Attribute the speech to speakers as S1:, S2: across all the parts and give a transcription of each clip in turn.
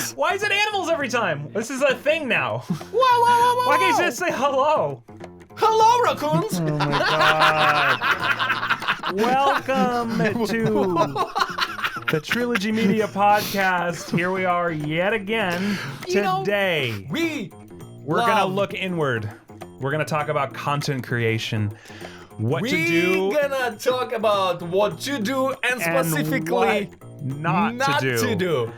S1: raccoons.
S2: Why is it animals every time? This is a thing now.
S1: Whoa.
S2: Why can't you just say hello?
S1: Hello, raccoons.
S2: Oh my god. Welcome to the Trilogy Media podcast. Here we are yet again today. We're going to look inward. We're going to talk about content creation. What to do.
S1: We're gonna talk about what to do and specifically
S2: not to do.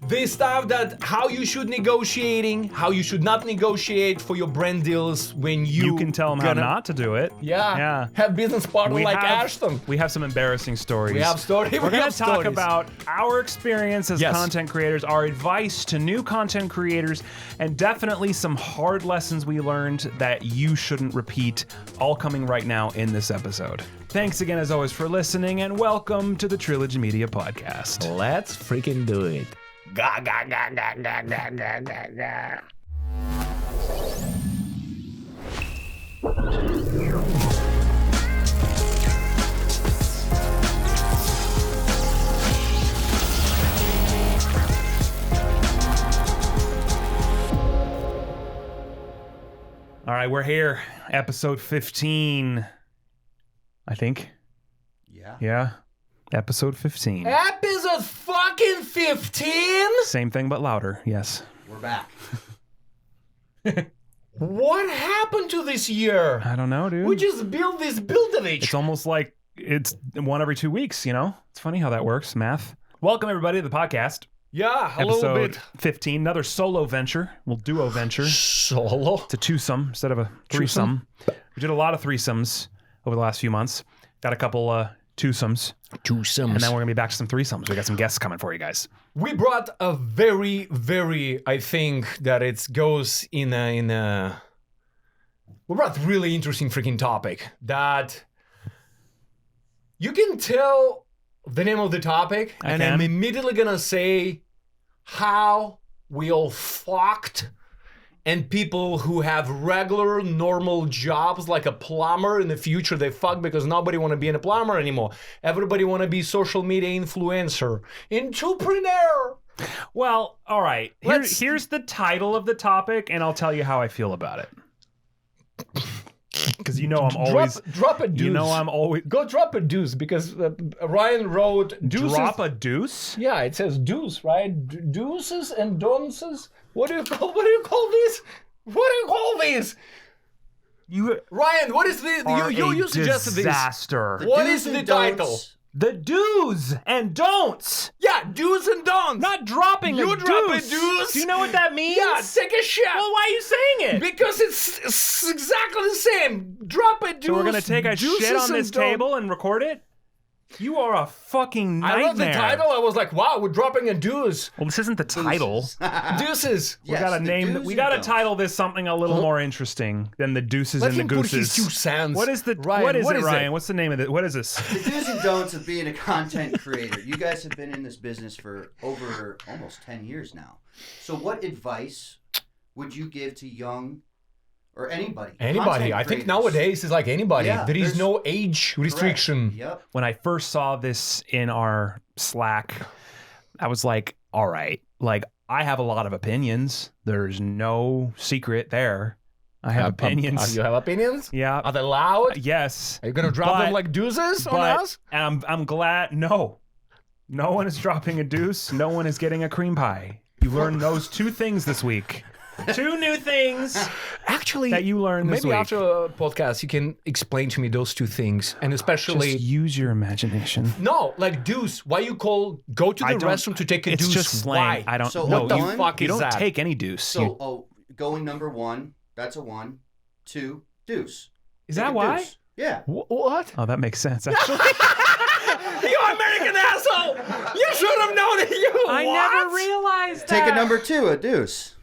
S1: This stuff that how you should negotiating, how you should not negotiate for your brand deals when you
S2: can tell them how not to do it.
S1: Yeah. Have business partner like Ashton.
S2: We have some embarrassing stories.
S1: We're
S2: going to talk about our experience as content creators, our advice to new content creators, and definitely some hard lessons we learned that you shouldn't repeat, all coming right now in this episode. Thanks again, as always, for listening, and welcome to the Trilogy Media podcast.
S1: Let's freaking do it. Ga ga ga ga ga ga ga ga ga.
S2: All right, we're here. Episode 15, I think. Yeah. Episode 15.
S1: Episode fucking 15?
S2: Same thing, but louder. Yes.
S3: We're back.
S1: What happened to this year?
S2: I don't know, dude.
S1: We just built this building.
S2: It's almost like it's one every 2 weeks, you know? It's funny how that works, math. Welcome, everybody, to the podcast.
S1: Yeah, a
S2: Episode
S1: little bit.
S2: 15, another solo venture. We'll duo venture.
S1: Solo?
S2: It's a twosome instead of a threesome. We did a lot of threesomes over the last few months. Got a couple twosomes. And then we're going to be back to some threesomes. We got some guests coming for you guys.
S1: We brought a very, I think that it goes in a... We brought a really interesting freaking topic that you can tell the name of the topic and I'm immediately going to say how we all fucked and people who have regular, normal jobs like a plumber in the future, they fuck because nobody want to be a plumber anymore. Everybody want to be social media influencer, entrepreneur.
S2: Well, all right. Here's the title of the topic, and I'll tell you how I feel about it. Because you know I'm always...
S1: Drop a deuce.
S2: You know I'm always...
S1: Go drop a deuce, because Ryan wrote...
S2: Drop a deuce?
S1: Yeah, it says deuce, right? Deuces and donces. What do you call this? What do you call these? Ryan, what is the... You suggested this.
S2: Disaster.
S1: What is the title?
S2: The do's and don'ts.
S1: Yeah, do's and don'ts.
S2: Not dropping a deuce.
S1: You drop a deuce.
S2: Do you know what that means?
S1: Yeah, take a shot.
S2: Well, why are you saying it?
S1: Because it's exactly the same. Drop a deuce.
S2: So we're going to take a shit on this table and record it? You are a fucking nightmare.
S1: I read the title. I was like, wow, we're dropping a deuce.
S2: Well, this isn't the title.
S1: Deuces.
S2: We got to name. We got to title this something a little more interesting than the deuces and the gooses.
S1: Let him put his 2 cents.
S2: What is the?
S1: Ryan,
S2: what is it, Ryan? What's the name of it? What is this?
S3: The do's and don'ts of being a content creator. You guys have been in this business for over almost 10 years now. So, what advice would you give to young? Or anybody.
S1: I think nowadays it's like anybody.
S3: Yeah,
S1: there is no age restriction.
S3: Yep.
S2: When I first saw this in our Slack, I was like, all right, like I have a lot of opinions. There's no secret there. I have opinions.
S1: You have opinions?
S2: Yeah.
S1: Are they loud?
S2: Yes.
S1: Are you going to drop them like deuces on us?
S2: And I'm glad. No one is dropping a deuce. No one is getting a cream pie. You learned those 2 things this week. 2 new things,
S1: actually,
S2: that you learned this week.
S1: Maybe after a podcast, you can explain to me those 2 things, and especially
S2: just use your imagination.
S1: No, like deuce. Why you go to the restroom to take a deuce?
S2: It's just slang.
S1: Why?
S2: I don't.
S3: So
S2: no,
S3: what the
S1: fuck
S2: you
S1: is
S2: don't
S1: that?
S2: take any deuce.
S3: So, going number 1. That's a 1. 2. Deuce.
S2: Is that why?
S3: Deuce. Yeah.
S1: What?
S2: Oh, that makes sense. Actually,
S1: You American asshole! You should have known it.
S2: I never realized that.
S3: Take a number 2. A deuce.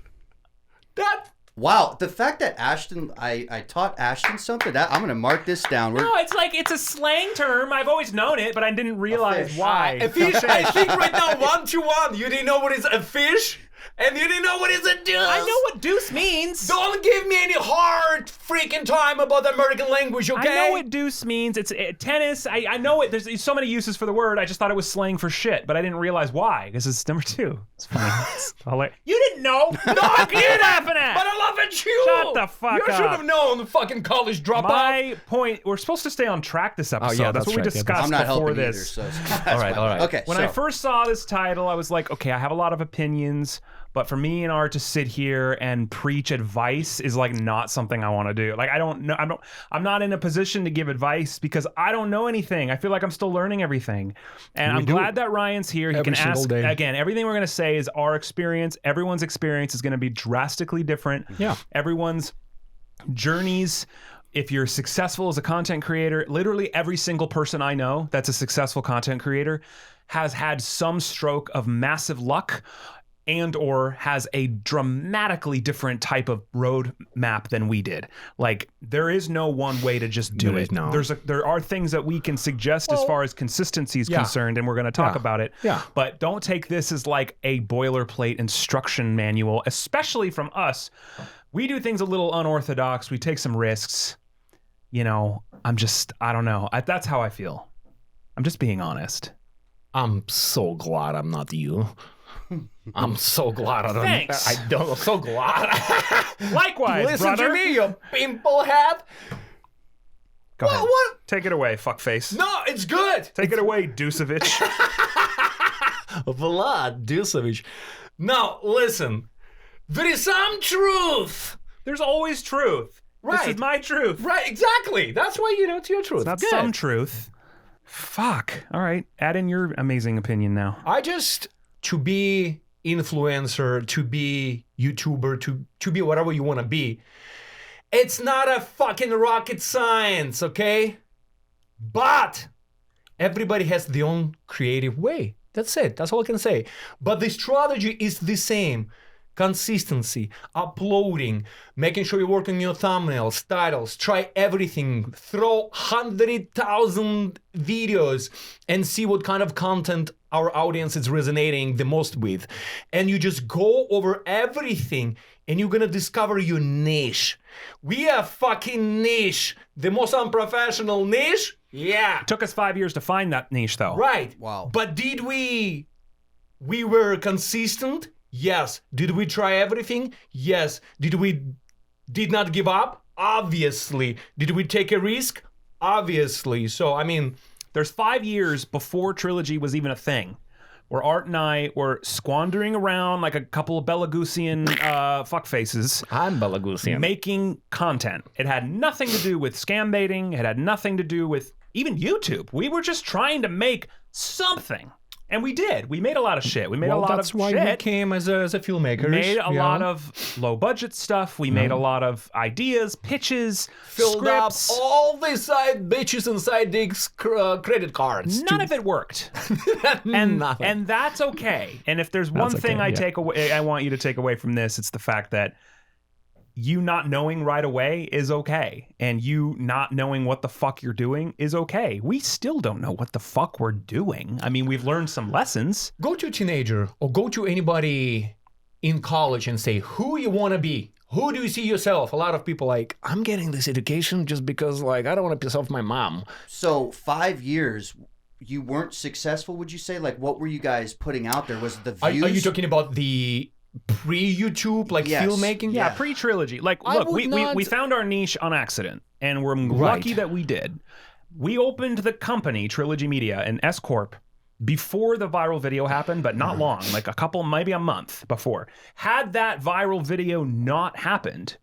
S1: That.
S3: Wow, the fact that Ashton, I taught Ashton something, that I'm going to mark this down.
S2: No, it's like, it's a slang term. I've always known it, but I didn't realize why.
S1: A fish. I think right now 1-1. You didn't know what is a fish? And you didn't know what is a deuce?
S2: I know what deuce means.
S1: Don't give me any hard freaking time about the American language, okay?
S2: I know what deuce means. It's tennis. I know it. There's so many uses for the word. I just thought it was slang for shit, but I didn't realize why. This is number 2. It's funny. You didn't know.
S1: No, I didn't.
S2: laughing at?
S1: But I laugh at you.
S2: Shut the fuck up.
S1: You should have known, the fucking college dropout.
S2: My point, we're supposed to stay on track this episode.
S1: yeah,
S2: that's what we
S1: right.
S2: discussed
S3: I'm not
S2: before
S3: helping
S2: this.
S3: either, so
S1: All right.
S3: Okay.
S2: When I first saw this title, I was like, okay, I have a lot of opinions, but for me and Art to sit here and preach advice is like not something I want to do. Like I don't know, I'm not in a position to give advice because I don't know anything. I feel like I'm still learning everything. And I'm glad that Ryan's here. He can ask again, everything we're going to say is our experience. Everyone's experience is going to be drastically different.
S1: Yeah.
S2: Everyone's journeys. If you're successful as a content creator, literally every single person I know that's a successful content creator has had some stroke of massive luck and or has a dramatically different type of road map than we did. Like there is no one way to just do it.
S1: No.
S2: There are things that we can suggest as far as consistency is concerned, and we're going to talk about it.
S1: Yeah.
S2: But don't take this as like a boilerplate instruction manual, especially from us. We do things a little unorthodox. We take some risks. You know, I don't know. That's how I feel. I'm just being honest.
S1: I'm so glad I'm not you. I'm so glad I don't.
S2: Thanks.
S1: I don't. I'm so glad.
S2: Likewise,
S1: Listen
S2: brother.
S1: to me, you pimple hat.
S2: Go ahead.
S1: What?
S2: Take it away, fuckface.
S1: No, it's good.
S2: Take it away, Dusevich.
S1: Vlad Dusevich. Now, listen. There is some truth.
S2: There's always truth.
S1: Right.
S2: This is my truth.
S1: Right, exactly. That's why, it's your truth.
S2: It's not
S1: Good.
S2: some truth. Fuck. All right. Add in your amazing opinion now.
S1: To be influencer, to be YouTuber, to be whatever you want to be, it's not a fucking rocket science, okay? But everybody has their own creative way. That's it. That's all I can say. But the strategy is the same. Consistency, uploading, making sure you're working on your thumbnails, titles, try everything, throw 100,000 videos and see what kind of content our audience is resonating the most with. And you just go over everything and you're gonna discover your niche. We are fucking niche. The most unprofessional niche? Yeah.
S2: It took us 5 years to find that niche though.
S1: Right.
S3: Wow.
S1: But did we were consistent? Yes. Did we try everything? Yes. Did not give up? Obviously. Did we take a risk? Obviously. So,
S2: there's 5 years before Trilogy was even a thing, where Art and I were squandering around like a couple of Belagusian fuckfaces.
S1: I'm Belagusian.
S2: Making content. It had nothing to do with scam baiting. It had nothing to do with even YouTube. We were just trying to make something. And we did. We made a lot of shit. We made a lot of shit.
S1: That's why we came as a filmmaker.
S2: We made a lot of low budget stuff. We made a lot of ideas, pitches,
S1: filled
S2: scripts.
S1: up all the side bitches and side dicks credit cards.
S2: None of it worked.
S1: Nothing.
S2: And that's okay. And if there's one thing I want you to take away from this, it's the fact that you not knowing right away is okay. And you not knowing what the fuck you're doing is okay. We still don't know what the fuck we're doing. We've learned some lessons.
S1: Go to a teenager or go to anybody in college and say, who you want to be? Who do you see yourself? A lot of people I'm getting this education just because I don't want to piss off my mom.
S3: So 5 years, you weren't successful, would you say? What were you guys putting out there? Was it the views?
S1: Are you talking about the pre-YouTube,
S3: Yes.
S1: filmmaking?
S2: Yeah, pre-trilogy. Look, we found our niche on accident, and we're lucky that we did. We opened the company, Trilogy Media, an S Corp, before the viral video happened, but not long, a couple, maybe a month before. Had that viral video not happened,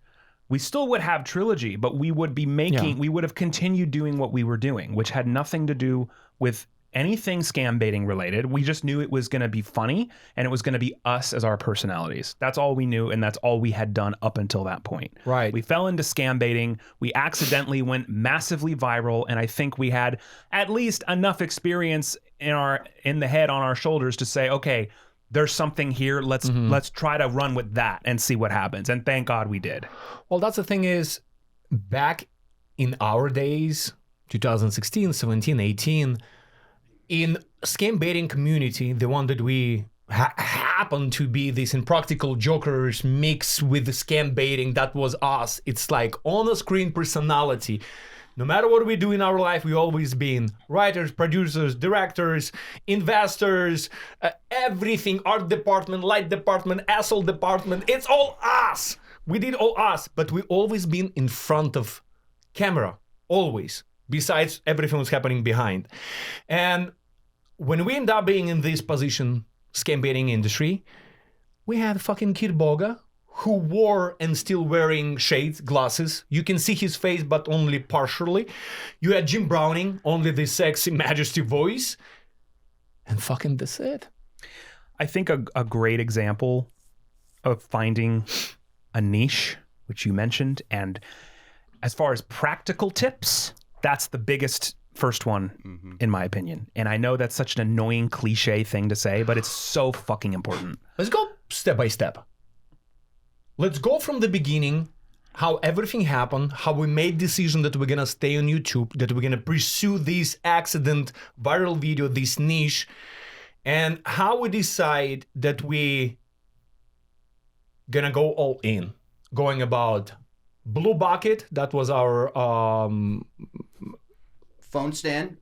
S2: we still would have Trilogy, but we would be we would have continued doing what we were doing, which had nothing to do with anything scam baiting related. We just knew it was going to be funny and it was going to be us as our personalities. That's all we knew, and that's all we had done up until that point.
S1: Right.
S2: We fell into scam baiting. We accidentally went massively viral, and I think we had at least enough experience in the head on our shoulders to say, okay, there's something here. Let's try to run with that and see what happens. And thank God we did.
S1: Well, that's the thing is, back in our days, 2016, 17, 18, in scam baiting community, the one that we happened to be these impractical jokers mixed with the scam baiting. That was us. It's like on-the-screen personality. No matter what we do in our life, we always been writers, producers, directors, investors, everything, art department, light department, asshole department. It's all us. We did all us, but we always been in front of camera, always, besides everything was happening behind. And when we end up being in this position, scam baiting industry, we had fucking Kid Boga, who wore and still wearing shades, glasses. You can see his face, but only partially. You had Jim Browning, only the sexy majesty voice. And fucking that's it.
S2: I think a great example of finding a niche, which you mentioned, and as far as practical tips, that's the biggest first one, in my opinion. And I know that's such an annoying cliche thing to say, but it's so fucking important.
S1: Let's go step by step. Let's go from the beginning, how everything happened, how we made decision that we're gonna stay on YouTube, that we're gonna pursue this accident, viral video, this niche, and how we decide that we gonna go all in. Going about Blue Bucket, that was our
S3: phone stand,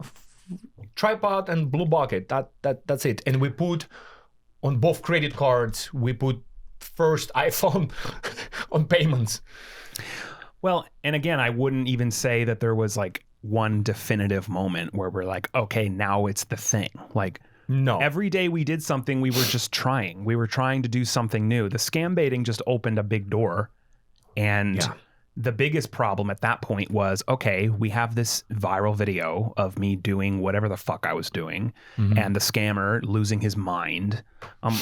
S1: tripod and Blue Bucket. That's it. And we put on both credit cards, we put first iPhone on payments.
S2: Well, and again, I wouldn't even say that there was like one definitive moment where we're like, okay, now it's the thing. Like,
S1: no.
S2: Every day we did something, we were just trying. We were trying to do something new. The scam baiting just opened a big door. And the biggest problem at that point was, okay, we have this viral video of me doing whatever the fuck I was doing, and the scammer losing his mind.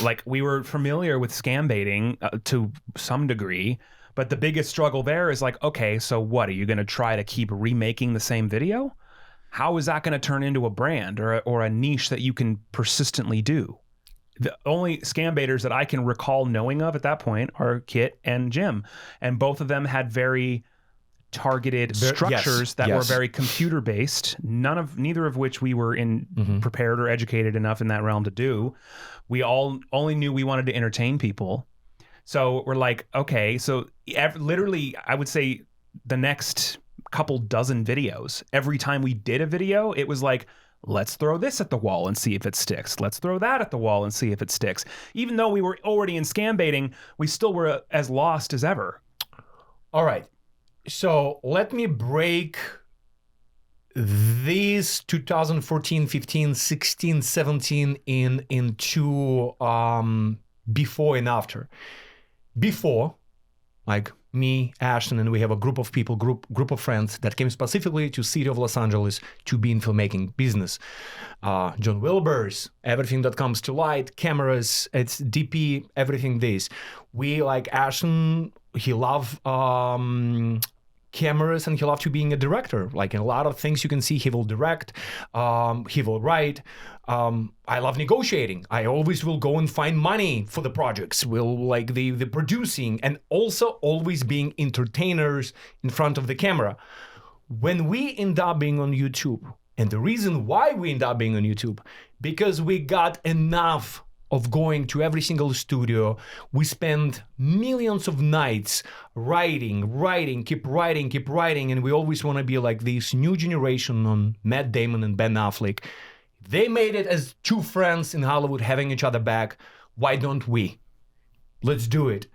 S2: Like, we were familiar with scam baiting to some degree, but the biggest struggle there is like, okay, so what? Are you going to try to keep remaking the same video? How is that going to turn into a brand or a niche that you can persistently do? The only scam baiters that I can recall knowing of at that point are Kit and Jim. And both of them had very targeted structures that were very computer based, neither of which we were prepared or educated enough in that realm to do. We all only knew we wanted to entertain people. So we're like, okay, so literally I would say the next couple dozen videos, every time we did a video, it was like, let's throw this at the wall and see if it sticks. Let's throw that at the wall and see if it sticks. Even though we were already in scam baiting, we still were as lost as ever.
S1: All right. So let me break these 2014, 15, 16, 17 into before and after. Before, like me, Ashton, and we have a group of people, group of friends that came specifically to city of Los Angeles to be in filmmaking business. John Wilbur's, everything that comes to light, cameras, it's DP, everything this. We, like Ashton, he loved cameras and he loved to being a director. Like in a lot of things you can see, he will direct, he will write. I love negotiating. I always will go and find money for the projects. We'll like the producing and also always being entertainers in front of the camera. When we end up being on YouTube, and the reason why we end up being on YouTube, because we got enough of going to every single studio. We spend millions of nights writing, keep writing, and we always want to be like this new generation on Matt Damon and Ben Affleck. They made it as two friends in Hollywood having each other back. Why don't we? Let's do it.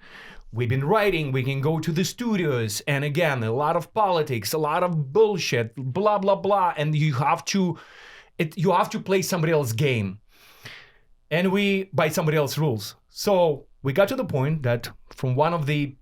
S1: We've been writing, we can go to the studios, and again, a lot of politics, a lot of bullshit, blah, blah, blah, and you have to play somebody else's game. And we by somebody else's rules. So we got to the point that from one of the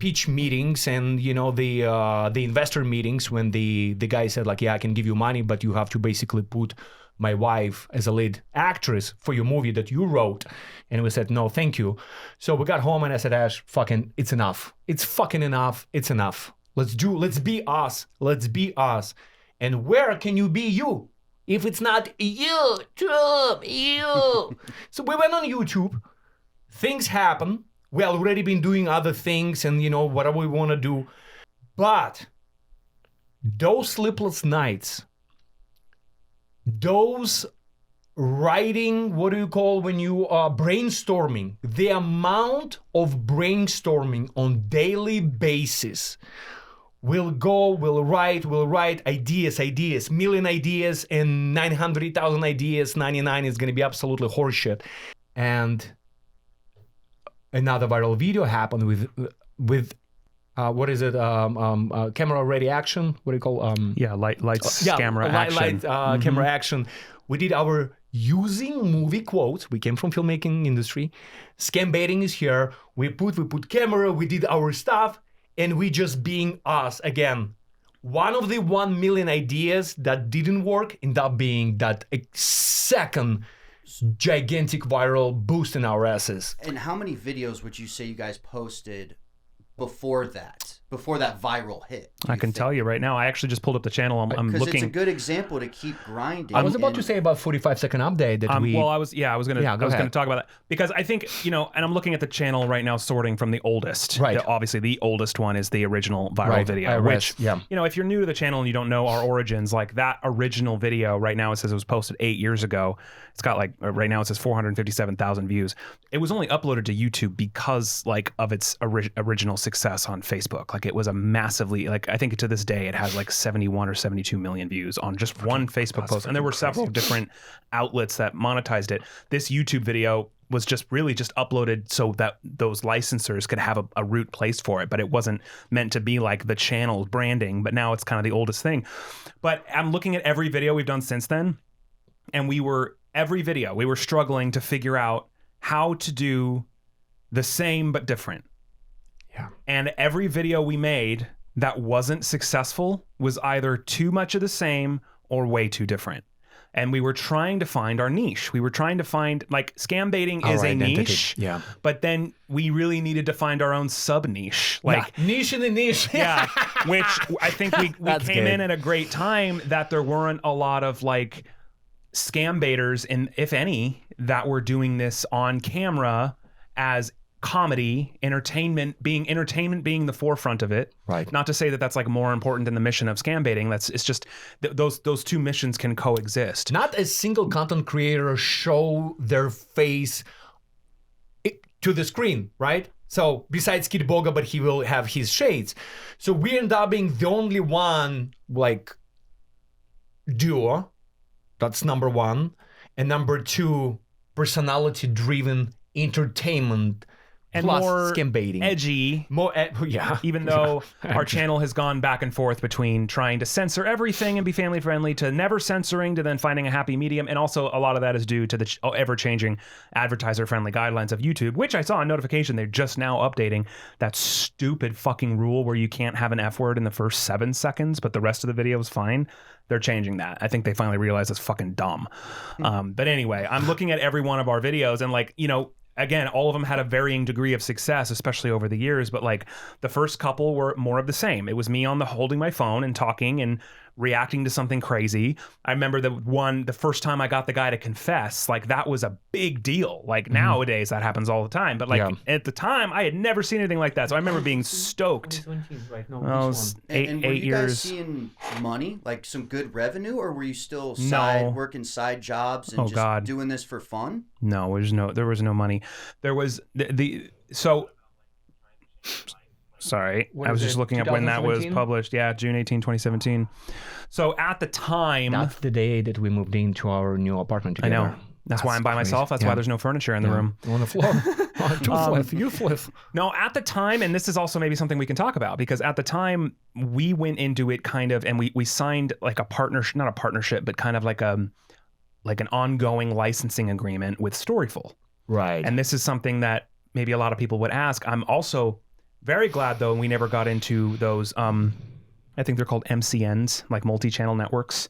S1: pitch meetings and the investor meetings, when the guy said like, yeah, I can give you money, but you have to basically put my wife as a lead actress for your movie that you wrote. And we said, no, thank you. So we got home and I said, Ash, fucking, it's enough. It's fucking enough. It's enough. Let's be us. Let's be us. And where can you be you? If it's not YouTube, you. So we went on YouTube. Things happen. We already been doing other things and, whatever we want to do. But those sleepless nights, those writing, what do you call when you are brainstorming? The amount of brainstorming on daily basis. We'll write ideas, million ideas, and 900,000 ideas. 99 is going to be absolutely horseshit. And another viral video happened with what is it? Camera ready action. What do you call?
S2: Lights, camera action.
S1: Camera action. We did our using movie quotes. We came from filmmaking industry. Scam baiting is here. We put camera. We did our stuff. And we just being us again. One of the 1 million ideas that didn't work ended up being that second gigantic viral boost in our asses.
S3: And how many videos would you say you guys posted before that viral hit?
S2: I can tell you right now. I actually just pulled up the channel. I'm looking.
S3: Because it's a good example to keep grinding.
S1: I was about to say about 45-second update that we.
S2: Well, I was going to talk about that because I think and I'm looking at the channel right now, sorting from the oldest.
S1: Right.
S2: Obviously, the oldest one is the original viral video. Which, if you're new to the channel and you don't know our origins, like that original video right now, it says it was posted 8 years ago. It's got right now it says 457,000 views. It was only uploaded to YouTube because of its original success on Facebook. Like it was a massively, I think to this day it has 71 or 72 million views on just one Facebook post. And there were several different outlets that monetized it. This YouTube video was just uploaded so that those licensors could have a root placed for it, but it wasn't meant to be like the channel branding, but now it's kind of the oldest thing. But I'm looking at every video we've done since then, and we were struggling to figure out how to do the same but different.
S1: Yeah.
S2: And every video we made that wasn't successful was either too much of the same or way too different. And we were trying to find our niche. We were trying to find, scam baiting is a niche.
S1: Yeah.
S2: But then we really needed to find our own sub niche.
S1: Niche in the niche.
S2: Yeah. Which I think we came in at a great time that there weren't a lot of scam baiters, and if any, that were doing this on camera as comedy, entertainment being the forefront of it.
S1: Right.
S2: Not to say that that's more important than the mission of scam baiting. It's just those two missions can coexist.
S1: Not a single content creator show their face to the screen, right? So besides Kid Boga, but he will have his shades. So we end up being the only one duo. That's number one. And number two, personality-driven entertainment
S2: and
S1: plus
S2: more
S1: scam baiting.
S2: Edgy.
S1: Yeah.
S2: Even though our channel has gone back and forth between trying to censor everything and be family friendly to never censoring to then finding a happy medium. And also a lot of that is due to the ever-changing advertiser-friendly guidelines of YouTube, which I saw a notification they're just now updating that stupid fucking rule where you can't have an F word in the first 7 seconds, but the rest of the video is fine. They're changing that. I think they finally realized it's fucking dumb. But anyway, I'm looking at every one of our videos and again, all of them had a varying degree of success, especially over the years. But the first couple were more of the same. It was me holding my phone and talking and reacting to something crazy. I remember the first time I got the guy to confess, that was a big deal. Nowadays that happens all the time. But at the time, I had never seen anything like that. So I remember being stoked.
S1: Right? No,
S3: and were you guys seeing money, some good revenue, or were you still working side jobs and doing this for fun?
S2: No, there was no money. There was Sorry, I was just looking up when that was published. Yeah, June 18, 2017. So at the time...
S1: That's the day that we moved into our new apartment together.
S2: I know. That's why I'm by myself. That's why there's no furniture in the room.
S1: On the floor. You flip.
S2: No, at the time, and this is also maybe something we can talk about, because at the time, we went into it and we signed a partnership, not a partnership, but kind of an ongoing licensing agreement with Storyful.
S1: Right.
S2: And this is something that maybe a lot of people would ask. I'm also... very glad though we never got into those I think they're called MCNs, multi-channel networks.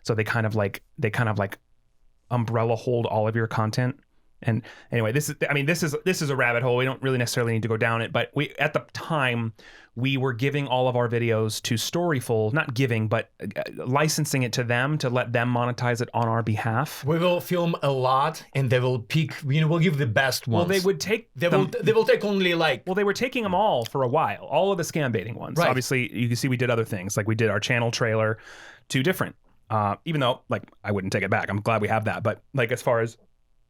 S2: So they kind of umbrella hold all of your content. And anyway, this is a rabbit hole. We don't really necessarily need to go down it, but at the time we were giving all of our videos to Storyful, not giving, but licensing it to them to let them monetize it on our behalf.
S1: We will film a lot, and they will pick. We'll give the best ones.
S2: Well, they would take.
S1: They will take only
S2: Well, they were taking them all for a while. All of the scam baiting ones.
S1: Right.
S2: Obviously, you can see we did other things. We did our channel trailer, 2 different. even though like I wouldn't take it back. I'm glad we have that. But like as far as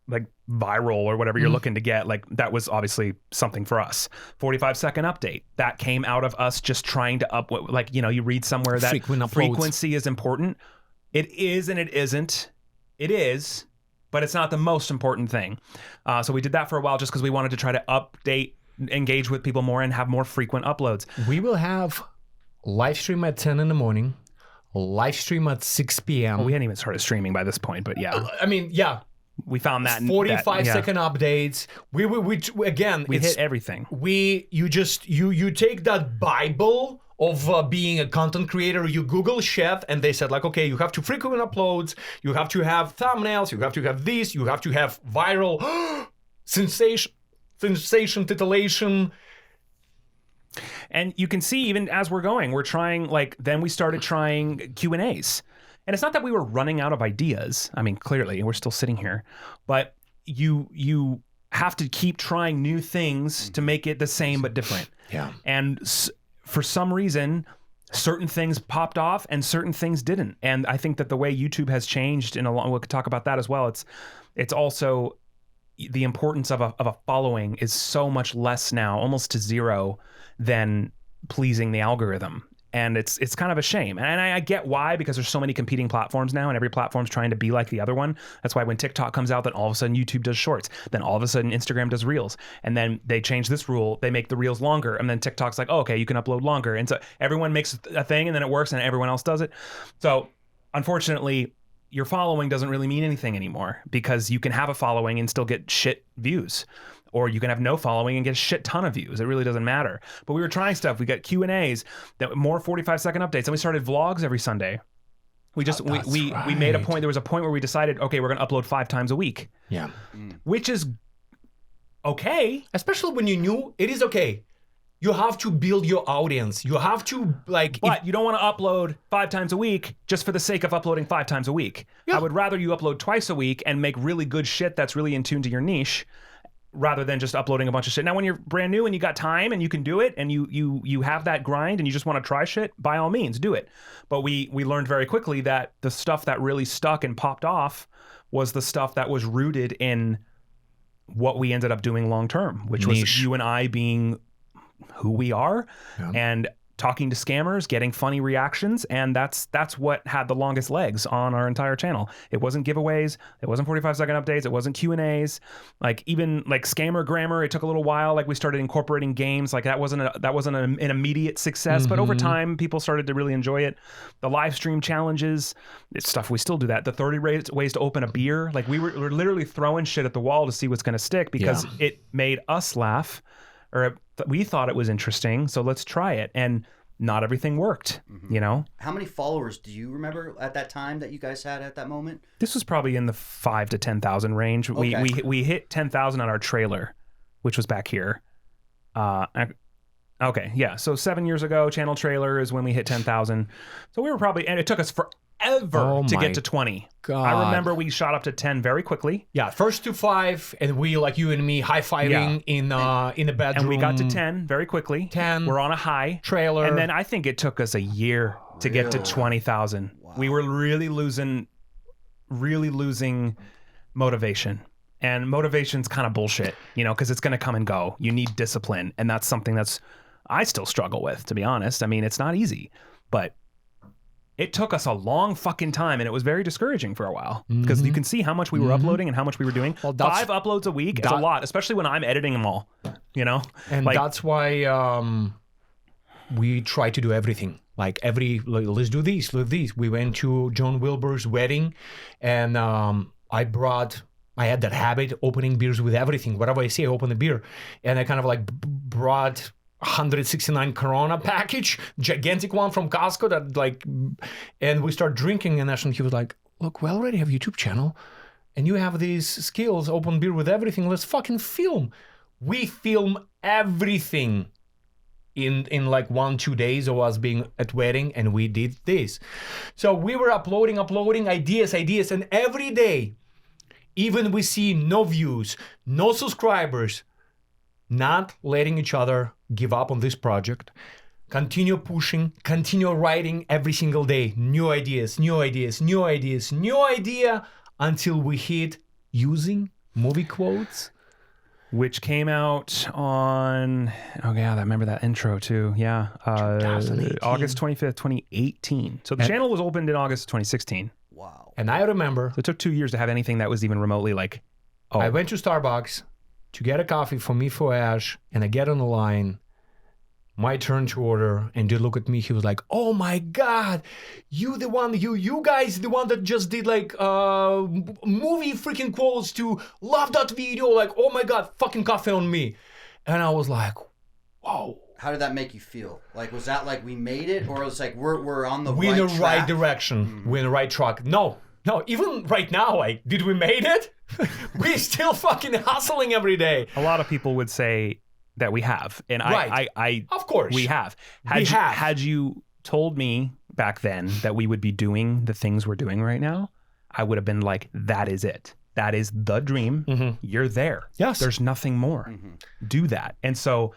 S2: like viral or whatever you're looking to get, like that was obviously something for us. 45-second update that came out of us just trying to like, you know, you read somewhere that frequency is important. It is and it isn't. It is, but it's not the most important thing. So we did that for a while just because we wanted to try to update, engage with people more, and have more frequent uploads.
S1: We will have live stream at 10 in the morning, live stream at 6 p.m.
S2: Well, we hadn't even started streaming by this point, but yeah.
S1: I mean, yeah.
S2: We found that
S1: 45-second updates. We again,
S2: we hit everything.
S1: You take that Bible of being a content creator. You Google chef, and they said like, okay, you have to frequent uploads. You have to have thumbnails. You have to have this. You have to have viral sensation, titillation.
S2: And you can see even as we're going, we're trying then we started trying Q&As. And it's not that we were running out of ideas. I mean, clearly, we're still sitting here. But you have to keep trying new things to make it the same but different.
S1: Yeah.
S2: And for some reason, certain things popped off and certain things didn't. And I think that the way YouTube has changed we'll talk about that as well. It's also the importance of a following is so much less now, almost to zero, than pleasing the algorithm. And it's kind of a shame. And I get why, because there's so many competing platforms now and every platform's trying to be like the other one. That's why when TikTok comes out, then all of a sudden YouTube does shorts. Then all of a sudden Instagram does reels. And then they change this rule. They make the reels longer. And then TikTok's like, oh, okay, you can upload longer. And so everyone makes a thing and then it works and everyone else does it. So unfortunately, your following doesn't really mean anything anymore, because you can have a following and still get shit views. Or you can have no following and get a shit ton of views. It really doesn't matter. But we were trying stuff. We got Q&As, more 45-second updates. And we started vlogs every Sunday. We made a point. There was a point where we decided, okay, we're going to upload 5 times a week.
S1: Yeah.
S2: Which is okay.
S1: Especially when you knew it is okay. You have to build your audience. You have to
S2: But you don't want to upload 5 times a week just for the sake of uploading 5 times a week. Yeah. I would rather you upload twice a week and make really good shit that's really in tune to your niche, rather than just uploading a bunch of shit. Now, when you're brand new and you got time and you can do it and you have that grind and you just want to try shit, by all means, do it. But we learned very quickly that the stuff that really stuck and popped off was the stuff that was rooted in what we ended up doing long term, which was you and I being who we are and talking to scammers, getting funny reactions, and that's what had the longest legs on our entire channel. It wasn't giveaways, it wasn't 45-second updates, it wasn't Q&As, even scammer grammar. It took a little while. We started incorporating games. That wasn't an immediate success, but over time people started to really enjoy it. The live stream challenges, it's stuff we still do that. The 30 ways to open a beer. We were literally throwing shit at the wall to see what's going to stick, because it made us laugh, or we thought it was interesting, so let's try it. And not everything worked, you know?
S3: How many followers do you remember at that time that you guys had at that moment?
S2: This was probably in the 5,000 to 10,000 range. Okay. We hit 10,000 on our trailer, which was back here. Okay, yeah. So 7 years ago, channel trailer is when we hit 10,000. So we were probably, and it took us forever to get to 20.
S1: God.
S2: I remember we shot up to 10 very quickly.
S1: Yeah, first to 5, and we, like you and me, high-fiving in the bedroom.
S2: And we got to 10 very quickly.
S1: 10.
S2: We're on a high.
S1: Trailer.
S2: And then I think it took us a year to get to 20,000. Wow. We were really losing motivation. And motivation's kind of bullshit, because it's going to come and go. You need discipline. And that's something that's I still struggle with, to be honest. I mean, it's not easy, but it took us a long fucking time, and it was very discouraging for a while, because you can see how much we were uploading and how much we were doing. Well, 5 uploads a week is a lot, especially when I'm editing them all,
S1: And that's why we try to do everything. Let's do this, let's this. We went to John Wilbur's wedding, and I had that habit, opening beers with everything. Whatever I see, I open the beer. And I kind of brought 169 Corona package, gigantic one from Costco and we start drinking, and Ashton, he was like, look, we already have a YouTube channel and you have these skills, open beer with everything, let's fucking film. We film everything in 1-2 days of us being at wedding, and we did this. So we were uploading ideas, and every day, even we see no views, no subscribers, not letting each other give up on this project. continue pushing, continue writing every single day. New ideas, new ideas, new ideas, new idea until we hit using movie quotes.
S2: Which came out on, oh yeah, I remember that intro too. Yeah. August 25th, 2018. So the channel was opened in August 2016.
S3: Wow.
S1: And I remember.
S2: So it took 2 years to have anything that was even remotely like, oh.
S1: I went to Starbucks to get a coffee for me for Ash, and I get on the line. My turn to order, and they look at me. He was like, "Oh my God, you guys the one that just did like movie freaking quotes to love that video. Like, oh my God, fucking coffee on me." And I was like, "Whoa."
S3: How did that make you feel? Like, was that like we made it, or was it like we're on the
S1: we're
S3: right
S1: in the right direction. We're in the right track. No, even right now, like, did we made it? We're still fucking hustling every day.
S2: A lot of people would say that we have, and
S1: right.
S2: I
S1: of course
S2: we have. Had you told me back then that we would be doing the things we're doing right now, I would have been like, that is it. That is the dream. You're there.
S1: Yes.
S2: There's nothing more. Do that. And so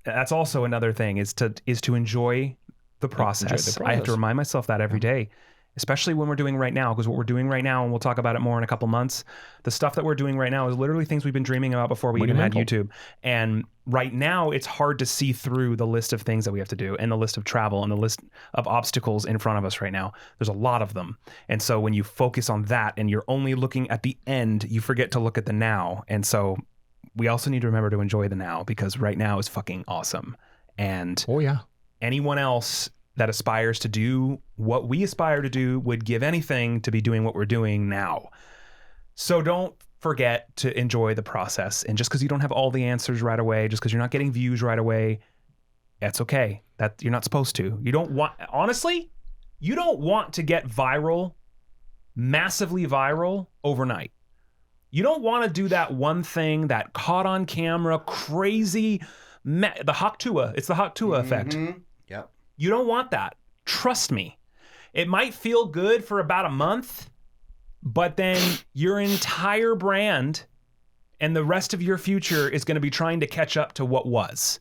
S2: that's also another thing is to enjoy the process. I have to remind myself that every day. Especially when we're doing right now, because what we're doing right now, and we'll talk about it more in a couple months, the stuff that we're doing right now is literally things we've been dreaming about before we even had YouTube. And right now, it's hard to see through the list of things that we have to do and the list of travel and the list of obstacles in front of us right now. There's a lot of them. And so when you focus on that and you're only looking at the end, you forget to look at the now. And so we also need to remember to enjoy the now, because right now is fucking awesome. And anyone else that aspires to do what we aspire to do would give anything to be doing what we're doing now. So don't forget to enjoy the process. And just because you don't have all the answers right away, just because you're not getting views right away, that's okay. That you're not supposed to. You don't want, honestly, you don't want to get viral, massively viral overnight. You don't want to do that one thing that caught on camera, crazy, the Haktua. It's the Haktua effect.
S3: Yep.
S2: You don't want that. Trust me. It might feel good for about a month, but then your entire brand and the rest of your future is going to be trying to catch up to what was.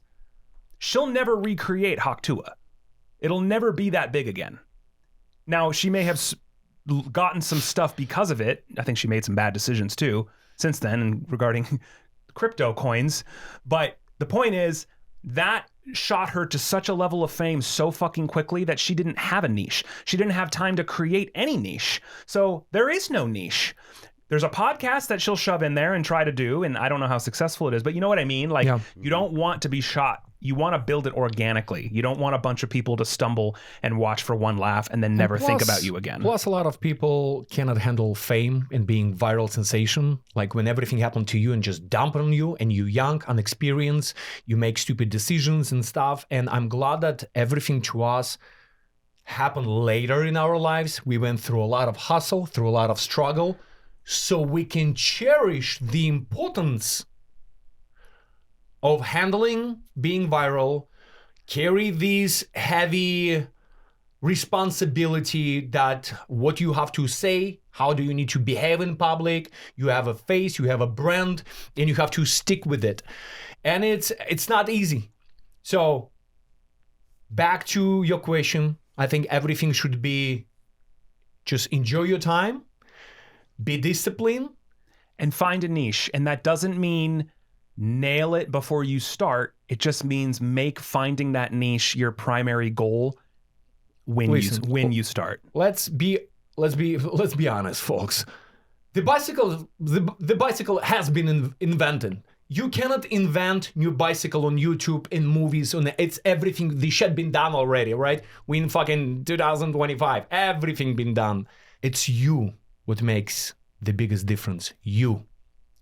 S2: She'll never recreate Haktua. It'll never be that big again. Now, she may have gotten some stuff because of it. I think she made some bad decisions too since then regarding crypto coins. But the point is, that shot her to such a level of fame so fucking quickly that she didn't have a niche. She didn't have time to create any niche. So there is no niche. There's a podcast that she'll shove in there and try to do, and I don't know how successful it is, but you know what I mean? Like, you don't want to be shot. You want to build it organically. You don't want a bunch of people to stumble and watch for one laugh and then never think about you again.
S1: Plus, a lot of people cannot handle fame and being viral sensation. Like when everything happened to you and just dump on you, and you young, unexperienced, you make stupid decisions and stuff. And I'm glad that everything to us happened later in our lives. We went through a lot of hustle, through a lot of struggle, so we can cherish the importance of handling being viral, carry this heavy responsibility that what you have to say, how do you need to behave in public, you have a face, you have a brand, and you have to stick with it. And it's not easy. So back to your question, I think everything should be just enjoy your time, be disciplined,
S2: and find a niche. And that doesn't mean nail it before you start. It just means make finding that niche your primary goal when you start.
S1: Let's be honest, folks. The bicycle has been invented. You cannot invent new bicycle on YouTube, in movies, it's everything. The shit been done already, right? We in fucking 2025, everything been done. It's you what makes the biggest difference. You,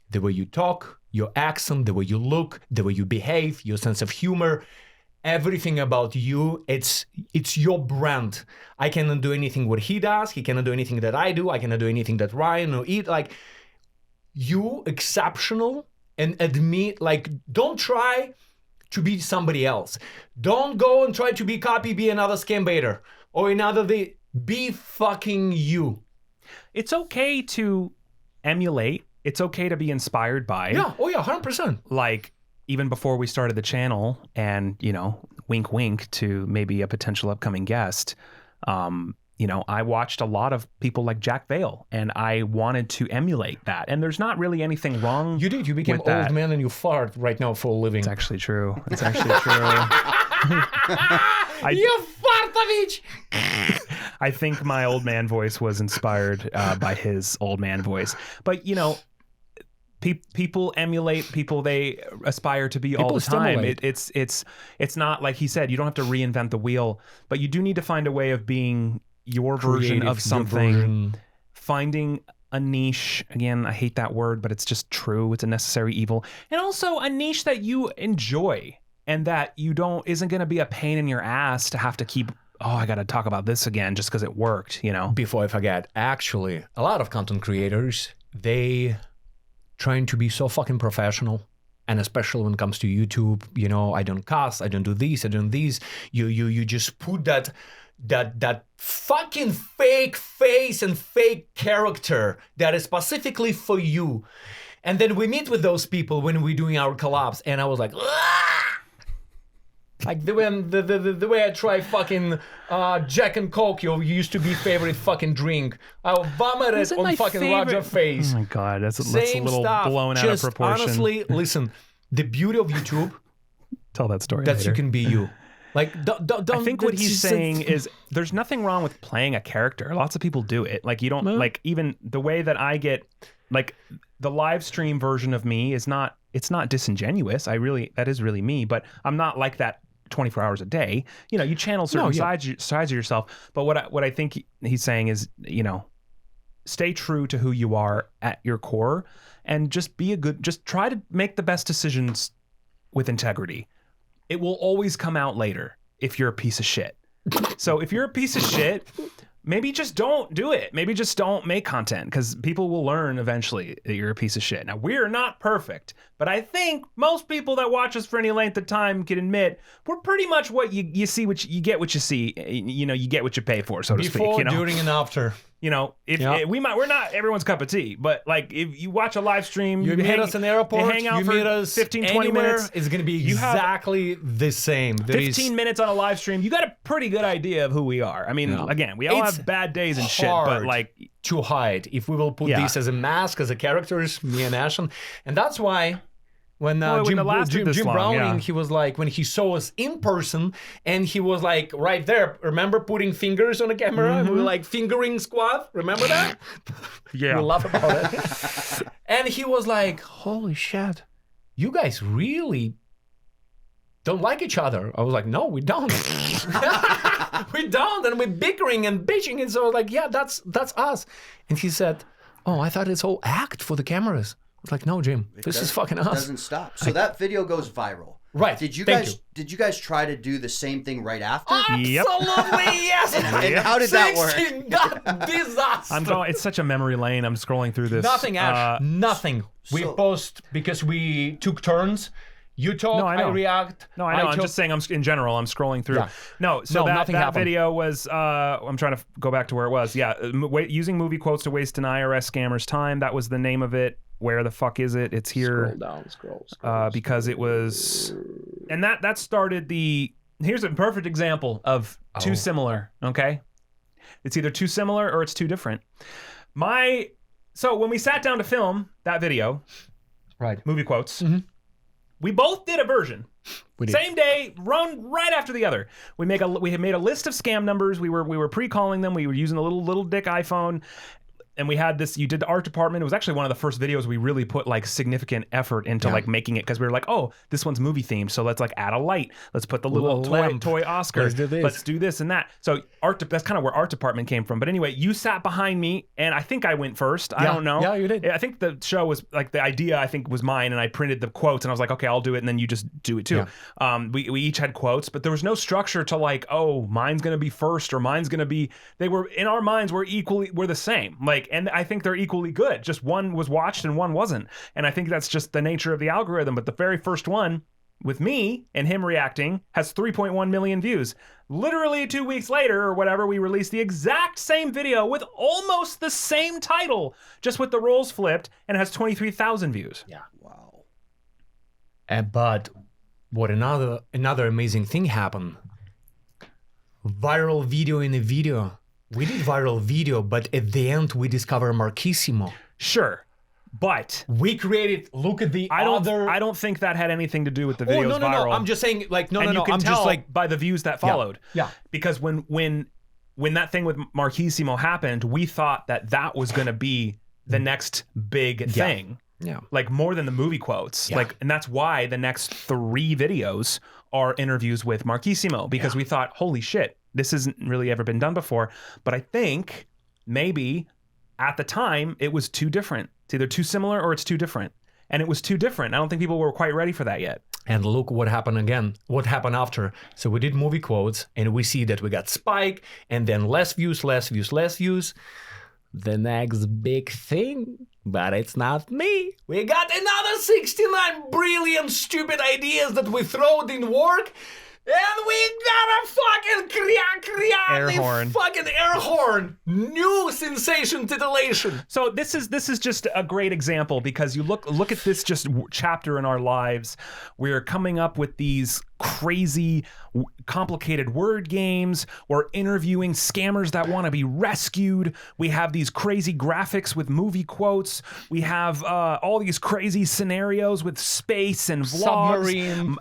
S1: the way you talk, your accent, the way you look, the way you behave, your sense of humor, everything about you, it's your brand. I cannot do anything what he does. He cannot do anything that I do. I cannot do anything that Ryan or Eat. Like, you exceptional, and admit, like, don't try to be somebody else. Don't go and try to be be another scam baiter or another be fucking you.
S2: It's okay to emulate. It's okay to be inspired by.
S1: Yeah. Oh yeah, 100%.
S2: Like, even before we started the channel, and wink, wink to maybe a potential upcoming guest. You know, I watched a lot of people like Jack Vale, and I wanted to emulate that. And there's not really anything wrong.
S1: You did. You became old man and you fart right now for a living.
S2: It's actually true. It's actually true.
S1: You fartovich!
S2: I think my old man voice was inspired by his old man voice. But, you know, people emulate people they aspire to be people all the time. It's not like he said, you don't have to reinvent the wheel, but you do need to find a way of being your version of something, finding a niche. Again, I hate that word, but it's just true. It's a necessary evil. And also a niche that you enjoy and that you don't isn't going to be a pain in your ass to have to keep, oh, I got to talk about this again just because it worked, you know?
S1: Before I forget, actually, a lot of content creators, they trying to be so fucking professional. And especially when it comes to YouTube, you know, I don't cuss, I don't do this, I don't do this. You just put that fucking fake face and fake character that is specifically for you. And then we meet with those people when we're doing our collabs, and I was like, ah! Like the way I try fucking Jack and Coke, you used to be favorite fucking drink. I'll vomit it on fucking Roger's face.
S2: Oh my God, that's a little
S1: stuff.
S2: blown out of
S1: Just
S2: proportion.
S1: Honestly, listen, the beauty of YouTube,
S2: tell that story
S1: that
S2: later.
S1: you can be you. Like, don't,
S2: I think what he's saying is there's nothing wrong with playing a character. Lots of people do it. Like, you don't, like, even the way that I get, like, the live stream version of me is not, it's not disingenuous. That is really me, but I'm not like that 24 hours a day. You know, you channel certain sides of yourself. But what I think he's saying is, you know, stay true to who you are at your core and just just try to make the best decisions with integrity. It will always come out later if you're a piece of shit. So if you're a piece of shit, maybe just don't do it. Maybe just don't make content, because people will learn eventually that you're a piece of shit. Now, we're not perfect, but I think most people that watch us for any length of time can admit we're pretty much what you see, you get what you see. You know, you get what you pay for, so to speak.
S1: Before,
S2: you know?
S1: during, and after.
S2: You know, we're not everyone's cup of tea, but like if you watch a live stream,
S1: you meet us in the airport,
S2: hang out
S1: you
S2: for
S1: meet us
S2: 15, 20
S1: anywhere,
S2: minutes.
S1: It's going to be exactly the same.
S2: 15 minutes on a live stream, you got a pretty good idea of who we are. I mean, again, we all have bad days and shit, but like
S1: to hide. If we will put this as a mask, as a characters, me and Ashton, and that's why. When Jim Browning, he was like, when he saw us in person, and he was like right there. Remember putting fingers on the camera? Mm-hmm. We were like fingering squad. Remember that?
S2: Yeah.
S1: We laugh about it. And he was like, holy shit, you guys really don't like each other. I was like, no, we don't. We don't. And we're bickering and bitching. And so I was like, yeah, that's us. And he said, oh, I thought it's all act for the cameras. It's like, no, Jim, this is fucking us.
S3: It doesn't stop. So that video goes viral.
S1: Right.
S3: Did you guys try to do the same thing right after?
S1: Absolutely, yes.
S3: And how did that work?
S1: God, disaster.
S2: It's such a memory lane. I'm scrolling through this.
S1: Nothing, Ash. Nothing. We post because we took turns. You talk, I react.
S2: No, I know. I'm just saying, in general, I'm scrolling through. Yeah. That video was, I'm trying to go back to where it was. Yeah, using movie quotes to waste an IRS scammer's time. That was the name of it. Where the fuck is it? It's here. Scroll down. Because it was, and that started here's a perfect example of too similar, okay? It's either too similar or it's too different. So when we sat down to film that video,
S1: right,
S2: movie quotes, we both did a version. Same day, run right after the other. We had made a list of scam numbers. We were pre-calling them. We were using a little dick iPhone. And we had this, you did the art department. It was actually one of the first videos we really put like significant effort into like making it, because we were like, oh, this one's movie themed. So let's like add a light. Let's put the little toy Oscar. Let's do this and that. So that's kind of where art department came from. But anyway, you sat behind me and I think I went first. I don't know.
S1: Yeah, you did.
S2: I think the show was like, the idea I think was mine, and I printed the quotes and I was like, okay, I'll do it. And then you just do it too. Yeah. We each had quotes, but there was no structure to like, oh, mine's going to be first or mine's going to be, they were in our minds, we're the same. Like, and I think they're equally good. Just one was watched and one wasn't. And I think that's just the nature of the algorithm. But the very first one with me and him reacting has 3.1 million views. Literally 2 weeks later or whatever, we released the exact same video with almost the same title, just with the roles flipped, and it has 23,000 views.
S1: Yeah. Wow. But what another amazing thing happened. Viral video in a video. We did viral video, but at the end we discovered Marquissimo.
S2: Sure. But
S1: we created. Look at the other.
S2: I don't think that had anything to do with the videos viral.
S1: No. I'm just saying, like, no.
S2: You can
S1: I'm
S2: tell
S1: just like
S2: by the views that followed.
S1: Yeah.
S2: Because when that thing with Marquissimo happened, we thought that was going to be the next big thing.
S1: Yeah.
S2: Like more than the movie quotes.
S1: Yeah.
S2: Like, and that's why the next 3 videos are interviews with Marquissimo, because we thought, holy shit, this hasn't really ever been done before. But I think maybe at the time it was too different. It's either too similar or it's too different. And it was too different. I don't think people were quite ready for that yet.
S1: And look what happened again. What happened after? So we did movie quotes, and we see that we got spike, and then less views. The next big thing, but it's not me. We got another 69 brilliant, stupid ideas that we throw in work, and we got a fucking
S2: air horn.
S1: Fucking air horn. New sensation titillation.
S2: So this is just a great example, because you look at this just chapter in our lives. We're coming up with these crazy, complicated word games. We're interviewing scammers that want to be rescued. We have these crazy graphics with movie quotes. We have all these crazy scenarios with space and vlogs,
S1: submarine,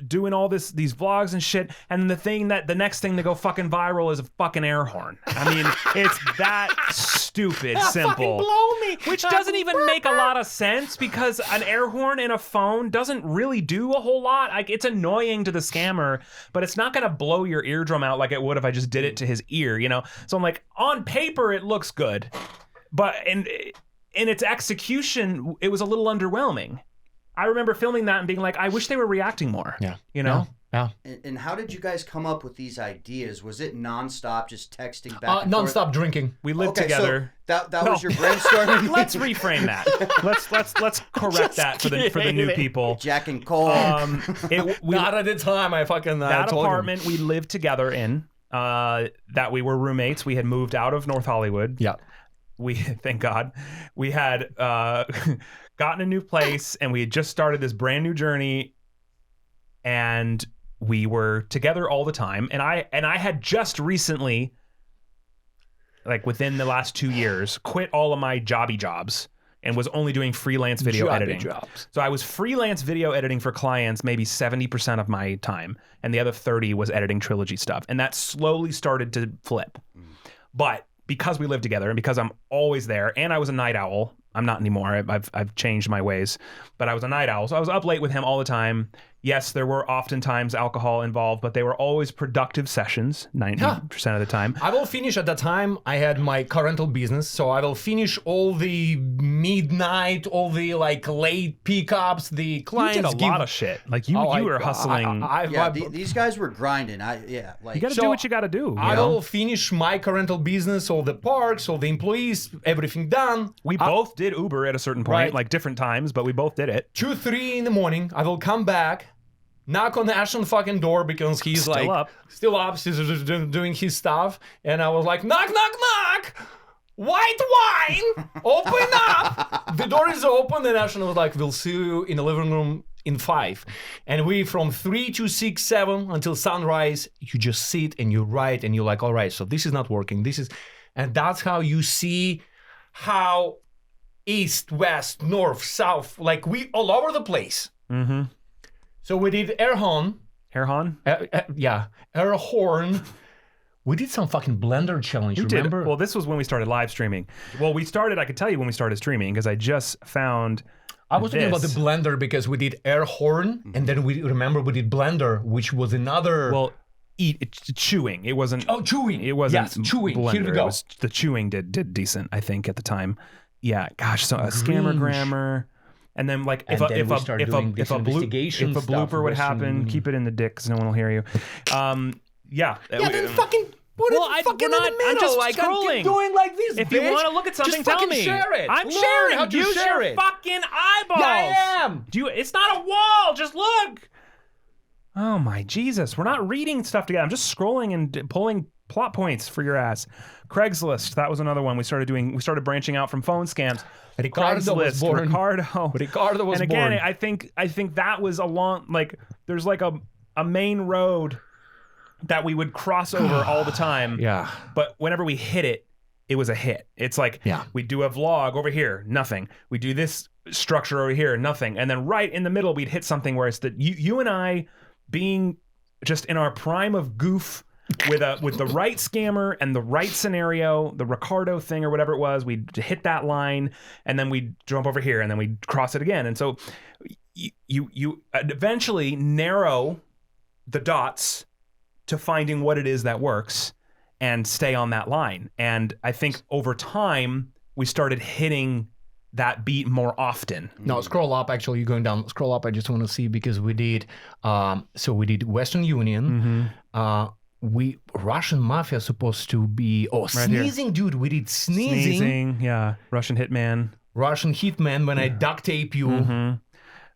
S2: doing all these vlogs and shit. And the next thing to go fucking viral is a fucking air horn. I mean, it's that stupid simple.
S1: Fucking blow me.
S2: Which doesn't even make a lot of sense, because an air horn in a phone doesn't really do a whole lot. Like, it's annoying to the scammer, but it's not going to blow your eardrum out like it would if I just did it to his ear, you know? So I'm like, on paper, it looks good, but in its execution, it was a little underwhelming. I remember filming that and being like, I wish they were reacting more.
S1: Yeah.
S2: You know?
S1: Yeah.
S3: And how did you guys come up with these ideas? Was it nonstop, just texting back and
S1: nonstop
S3: forth?
S1: drinking.
S2: We lived together.
S3: So that was your brainstorming.
S2: Let's reframe that. Let's correct that for the new people.
S3: Jack and Cole.
S1: Not at the time. I fucking
S2: that
S1: told
S2: apartment we lived together in. That we were roommates. We had moved out of North Hollywood.
S1: Yeah.
S2: We, thank God, we had gotten a new place, and we had just started this brand new journey, and we were together all the time. And I had just recently, like within the last 2 years, quit all of my jobs and was only doing freelance video editing. So I was freelance video editing for clients maybe 70% of my time, and the other 30 was editing Trilogy stuff. And that slowly started to flip. But because we lived together and because I'm always there, and I was a night owl, I'm not anymore. I've changed my ways, but I was a night owl. So I was up late with him all the time. Yes, there were oftentimes alcohol involved, but they were always productive sessions, 90% of the time.
S1: I will finish at that time. I had my car rental business, so I will finish all the midnight, all the like late pickups, the clients.
S2: You did a lot of shit. Like you were hustling.
S3: These guys were grinding.
S2: You got to do what you got to do.
S1: I will finish my car rental business, all the parks, all the employees, everything done.
S2: We both did Uber at a certain point, like different times, but we both did it.
S1: 2-3 in the morning, I will come back, knock on the Ashton fucking door, because he's still up, he's doing his stuff, and I was like, knock, knock, knock, white wine, open up. The door is open, and Ashton was like, we'll see you in the living room in 5. And we, from 3 to 6, 7 until sunrise, you just sit and you write, and you're like, all right, so this is not working, and that's how you see how east, west, north, south, like we all over the place.
S2: Mm-hmm.
S1: So we did air horn.
S2: Air horn?
S1: Air horn. We did some fucking blender challenge, remember?
S2: Well, this was when we started live streaming. Well, I could tell you when we started streaming, because I just found
S1: I was talking about the blender, because we did air horn, and then we did blender, which was another...
S2: Well, chewing. It wasn't...
S1: Oh, chewing.
S2: It wasn't
S1: chewing.
S2: Blender.
S1: Here we go.
S2: The chewing did decent, I think, at the time. Yeah, gosh, so a scammer grammar, and then like if a blooper would happen, keep it in the dick because no one will hear you.
S1: Then fucking put it fucking in the middle.
S2: I'm just
S1: like
S2: scrolling.
S1: I'm doing like this.
S2: If
S1: bitch.
S2: you want to look at something,
S1: just
S2: tell me.
S1: Share it.
S2: I'm
S1: Learn
S2: sharing.
S1: how to
S2: Use
S1: share
S2: your
S1: it.
S2: fucking eyeballs.
S1: Yeah, I am.
S2: It's not a wall. Just look. Oh my Jesus! We're not reading stuff together. I'm just scrolling and pulling plot points for your ass. Craigslist, that was another one we started branching out from phone scams.
S1: Ricardo was born.
S2: Ricardo was
S1: and again,
S2: born. I think that was there's like a main road that we would cross over all the time.
S1: Yeah.
S2: But whenever we hit it, it was a hit. It's like, we do a vlog over here, nothing. We do this structure over here, nothing. And then right in the middle, we'd hit something where it's that you and I being just in our prime of goof with the right scammer and the right scenario, the Ricardo thing or whatever it was, we'd hit that line and then we'd jump over here and then we'd cross it again. And so you eventually narrow the dots to finding what it is that works and stay on that line. And I think over time, we started hitting that beat more often.
S1: No, scroll up. Actually, you're going down. Scroll up. I just want to see because we did. So we did Western Union. Russian Mafia supposed to be. Oh, right sneezing, here. Dude. We did sneezing.
S2: Yeah. Russian Hitman.
S1: Russian Hitman. When I duct tape you.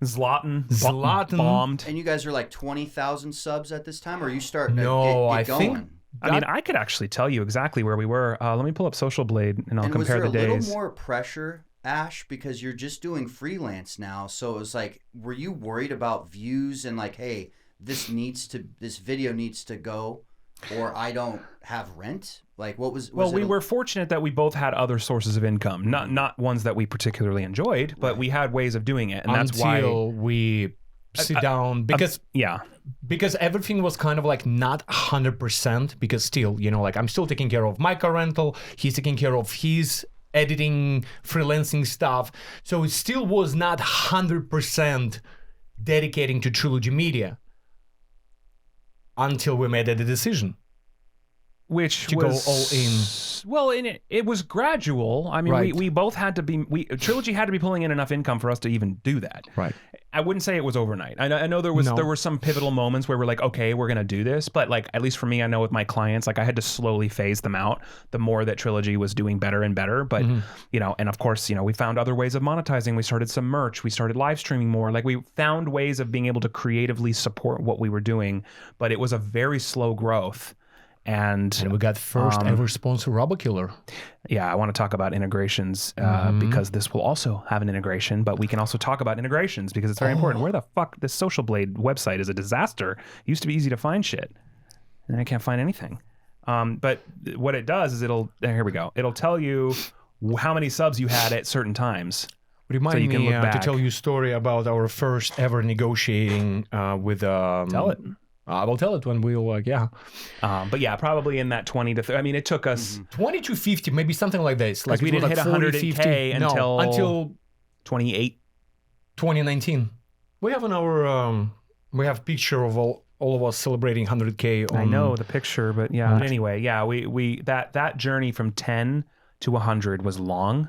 S2: Zlatan bombed.
S3: And you guys are like 20,000 subs at this time, or you starting to get going?
S2: Think. I mean, I could actually tell you exactly where we were. Let me pull up Social Blade and I'll compare the days.
S3: Was there a little more pressure, Ash, because you're just doing freelance now? So it was like, were you worried about views and like, hey, this video needs to go, or I don't have rent? Like, what was
S2: we were fortunate that we both had other sources of income, not ones that we particularly enjoyed, but we had ways of doing it, and that's why
S1: we sit down because everything was kind of like not 100% because still, like I'm still taking care of my car rental, he's taking care of his editing, freelancing stuff, so it still was not 100% dedicating to Trilogy Media until we made the decision.
S2: Which
S1: to
S2: was
S1: go all in.
S2: Well, it was gradual. I mean, we both had to be. Trilogy had to be pulling in enough income for us to even do that.
S1: Right.
S2: I wouldn't say it was overnight. I know there were some pivotal moments where we're like, okay, we're gonna do this, but like at least for me, I know with my clients, like I had to slowly phase them out. The more that Trilogy was doing better and better, but and of course, we found other ways of monetizing. We started some merch. We started live streaming more. Like we found ways of being able to creatively support what we were doing, but it was a very slow growth. And
S1: we got first ever sponsor, RoboKiller.
S2: Yeah, I want to talk about integrations because this will also have an integration, but we can also talk about integrations because it's very important. Where the fuck, this Social Blade website is a disaster. It used to be easy to find shit, and I can't find anything. But what it does is here we go. It'll tell you how many subs you had at certain times.
S1: Remind me to tell you a story about our first ever negotiating with...
S2: Tell it.
S1: I will tell it when we'll
S2: but yeah, probably in that 20 to 30. I mean, it took us
S1: 20 to 50, maybe something like this. Like
S2: we didn't hit 100K until 2019.
S1: We have on our we have picture of all of us celebrating 100K.
S2: I know the picture, but yeah. But anyway, yeah, we that journey from 10 to 100 was long.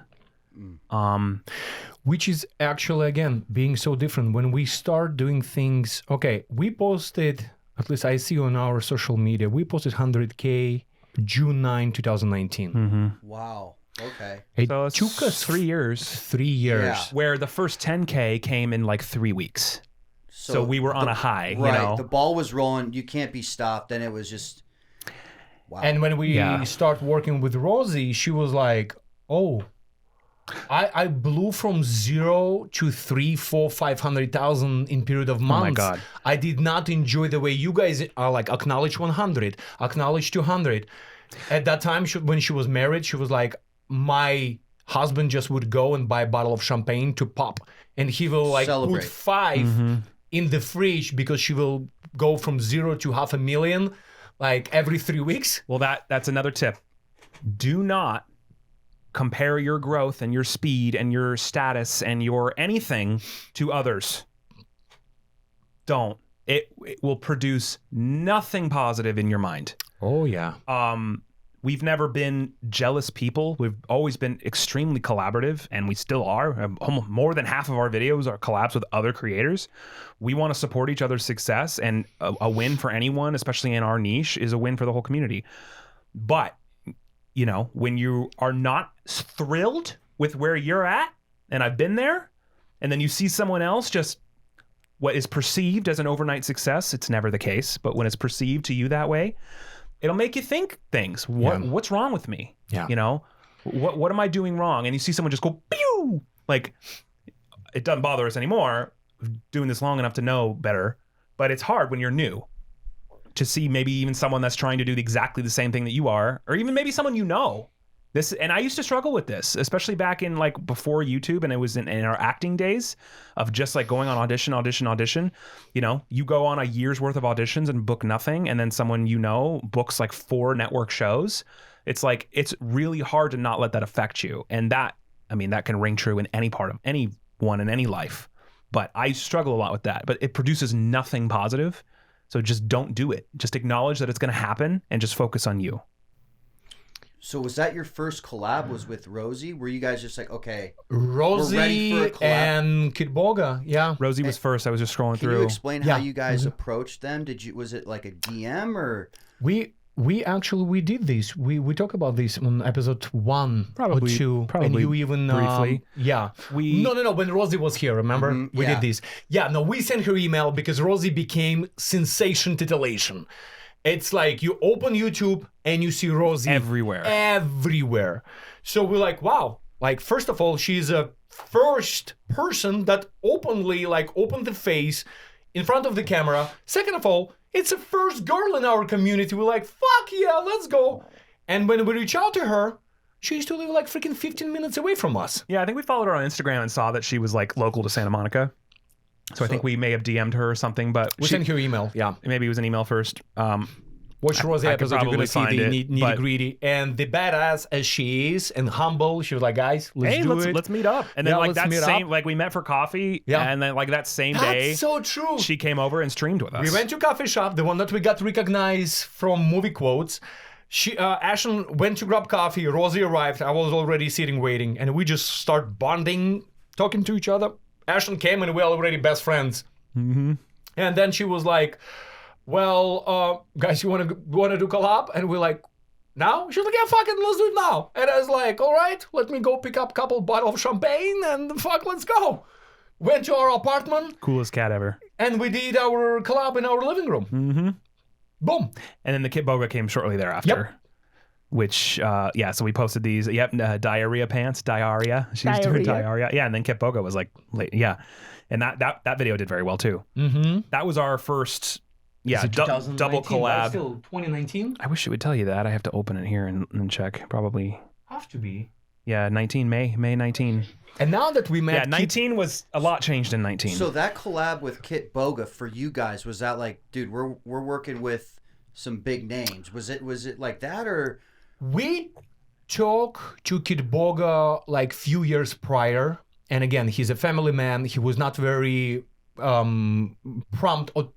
S1: Which is actually, again, being so different. When we start doing things, we posted, at least I see on our social media, we posted 100K June 9, 2019.
S3: Wow. Okay.
S2: It took us 3 years.
S1: 3 years.
S3: Yeah.
S2: Where the first 10K came in like 3 weeks. So we were on a high.
S3: Right. The ball was rolling. You can't be stopped. And it was just, wow.
S1: And when we start working with Rosie, she was like, I blew from 0 to 3, 4, 500,000 in period of months.
S2: Oh my God.
S1: I did not enjoy the way you guys are like acknowledge 100, acknowledge 200. At that time, when she was married, she was like, my husband just would go and buy a bottle of champagne to pop. And he will like
S3: Celebrate.
S1: put 5 in the fridge because she will go from 0 to 500,000 like every 3 weeks.
S2: Well, that's another tip. Do not compare your growth and your speed and your status and your anything to others. Don't. It will produce nothing positive in your mind.
S1: Oh, yeah.
S2: We've never been jealous people. We've always been extremely collaborative, and we still are. Almost more than half of our videos are collabs with other creators. We want to support each other's success, and a win for anyone, especially in our niche, is a win for the whole community. But when you are not thrilled with where you're at, and I've been there, and then you see someone else just what is perceived as an overnight success, it's never the case, but when it's perceived to you that way, it'll make you think things. What's wrong with me?
S1: Yeah.
S2: What am I doing wrong? And you see someone just go, pew! Like, it doesn't bother us anymore. Doing this long enough to know better. but it's hard when you're new to see maybe even someone that's trying to do exactly the same thing that you are, or even maybe someone you know. This, and I used to struggle with this, especially back in like before YouTube, and it was in our acting days of just like going on audition. You know, you go on a year's worth of auditions and book nothing, and then someone you know books like 4 network shows. It's like, it's really hard to not let that affect you. And that, I mean, that can ring true in any part of anyone in any life. But I struggle a lot with that. But it produces nothing positive. So just don't do it. Just acknowledge that it's going to happen and just focus on you.
S3: So was that your first collab was with Rosie? Were you guys just like, okay,
S1: Rosie
S3: we're ready for a collab?
S1: and Kid Boga, yeah.
S2: Rosie was first. I was just scrolling through.
S3: Can you explain how
S1: Yeah.
S3: you guys approached them? Was it like a DM or?
S1: We actually did this. We talk about this on episode 1
S2: Probably-
S1: or 2.
S2: probably
S1: and you even
S2: briefly.
S1: yeah.
S2: We-
S1: No. When Rosie was here, remember? We
S3: yeah.
S1: did this. Yeah. No, we sent her email because Rosie became sensation titillation. It's like you open YouTube and you see Rosie everywhere. So we're like, wow. Like, first of all, she's a first person that openly like opened the face in front of the camera. Second of all, it's the first girl in our community. We're like, fuck yeah, let's go. And when we reach out to her, she used to live like freaking 15 minutes away from us.
S2: Yeah, I think we followed her on Instagram and saw that she was like local to Santa Monica. So I think we may have DM'd her or something, but
S1: We sent her email, yeah.
S2: maybe it was an email first.
S1: Watch Rosie
S2: I could
S1: episode, you're
S2: probably
S1: gonna see
S2: find
S1: the
S2: it,
S1: nitty
S2: but-
S1: gritty. And the badass as she is and humble, she was like, guys, let's
S2: Hey,
S1: do
S2: let's
S1: it.
S2: meet up. And then
S1: Yeah,
S2: like
S1: let's
S2: that
S1: meet
S2: same,
S1: up.
S2: like we met for coffee.
S1: Yeah.
S2: And then like that same
S1: That's
S2: day,
S1: so true.
S2: she came over and streamed with us.
S1: We went to coffee shop, the one that we got recognized from movie quotes. Ashton went to grab coffee. Rosie arrived. I was already sitting waiting, and we just start bonding, talking to each other. Ashton came, and we're already best friends.
S2: Mm-hmm.
S1: And then she was like, "Well, guys, you want to do collab?" And we're like, "Now?" She was like, "Yeah, fucking, let's do it now." And I was like, "All right, let me go pick up a couple bottles of champagne, and fuck, let's go." Went to our apartment,
S2: Coolest cat ever.
S1: and we did our collab in our living room.
S2: Mm-hmm.
S1: Boom.
S2: And then the Kit Boga came shortly thereafter.
S1: Yep.
S2: Which, so we posted these. Yep, diarrhea pants, diarrhea. She was doing diarrhea. Yeah, and then Kit Boga was like, yeah. And that video did very well too.
S1: Mm-hmm.
S2: That was our first, double collab.
S1: Still 2019?
S2: I wish it would tell you that. I have to open it here and check. Probably,
S1: Have to be.
S2: yeah, May 19.
S1: And now that we met,
S2: Yeah, 19 was a lot changed in 19.
S3: So that collab with Kit Boga for you guys, was that like, dude, we're working with some big names? Was it like that, or?
S1: we talked to Kid Boga like few years prior. And again, he's a family man. He was not very prompt, or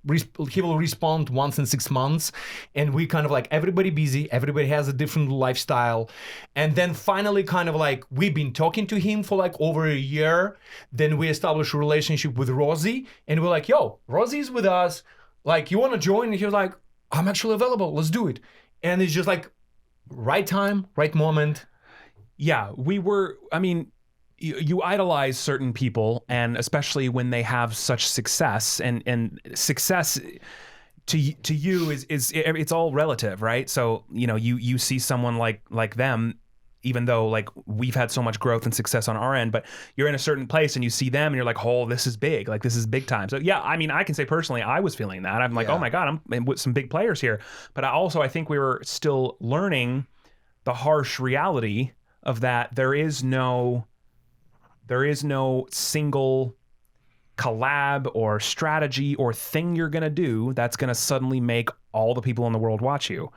S1: he will respond once in 6 months. And we kind of like, everybody busy, everybody has a different lifestyle. And then finally kind of like, we've been talking to him for like over a year. Then we established a relationship with Rosie, and we're like, yo, Rosie's with us. Like, you want to join? And he was like, I'm actually available. Let's do it. And it's just like, right time, right moment.
S2: Yeah, we were, I mean, you idolize certain people, and especially when they have such success, and success to you is it's all relative, right? So, you know, you see someone like them, even though like we've had so much growth and success on our end, but you're in a certain place and you see them and you're like, oh, this is big, like this is big time. So yeah, I mean, I can say personally, I was feeling that. I'm like, oh my God, I'm with some big players here. But I think we were still learning the harsh reality of that there is no single collab or strategy or thing you're gonna do that's gonna suddenly make all the people in the world watch you.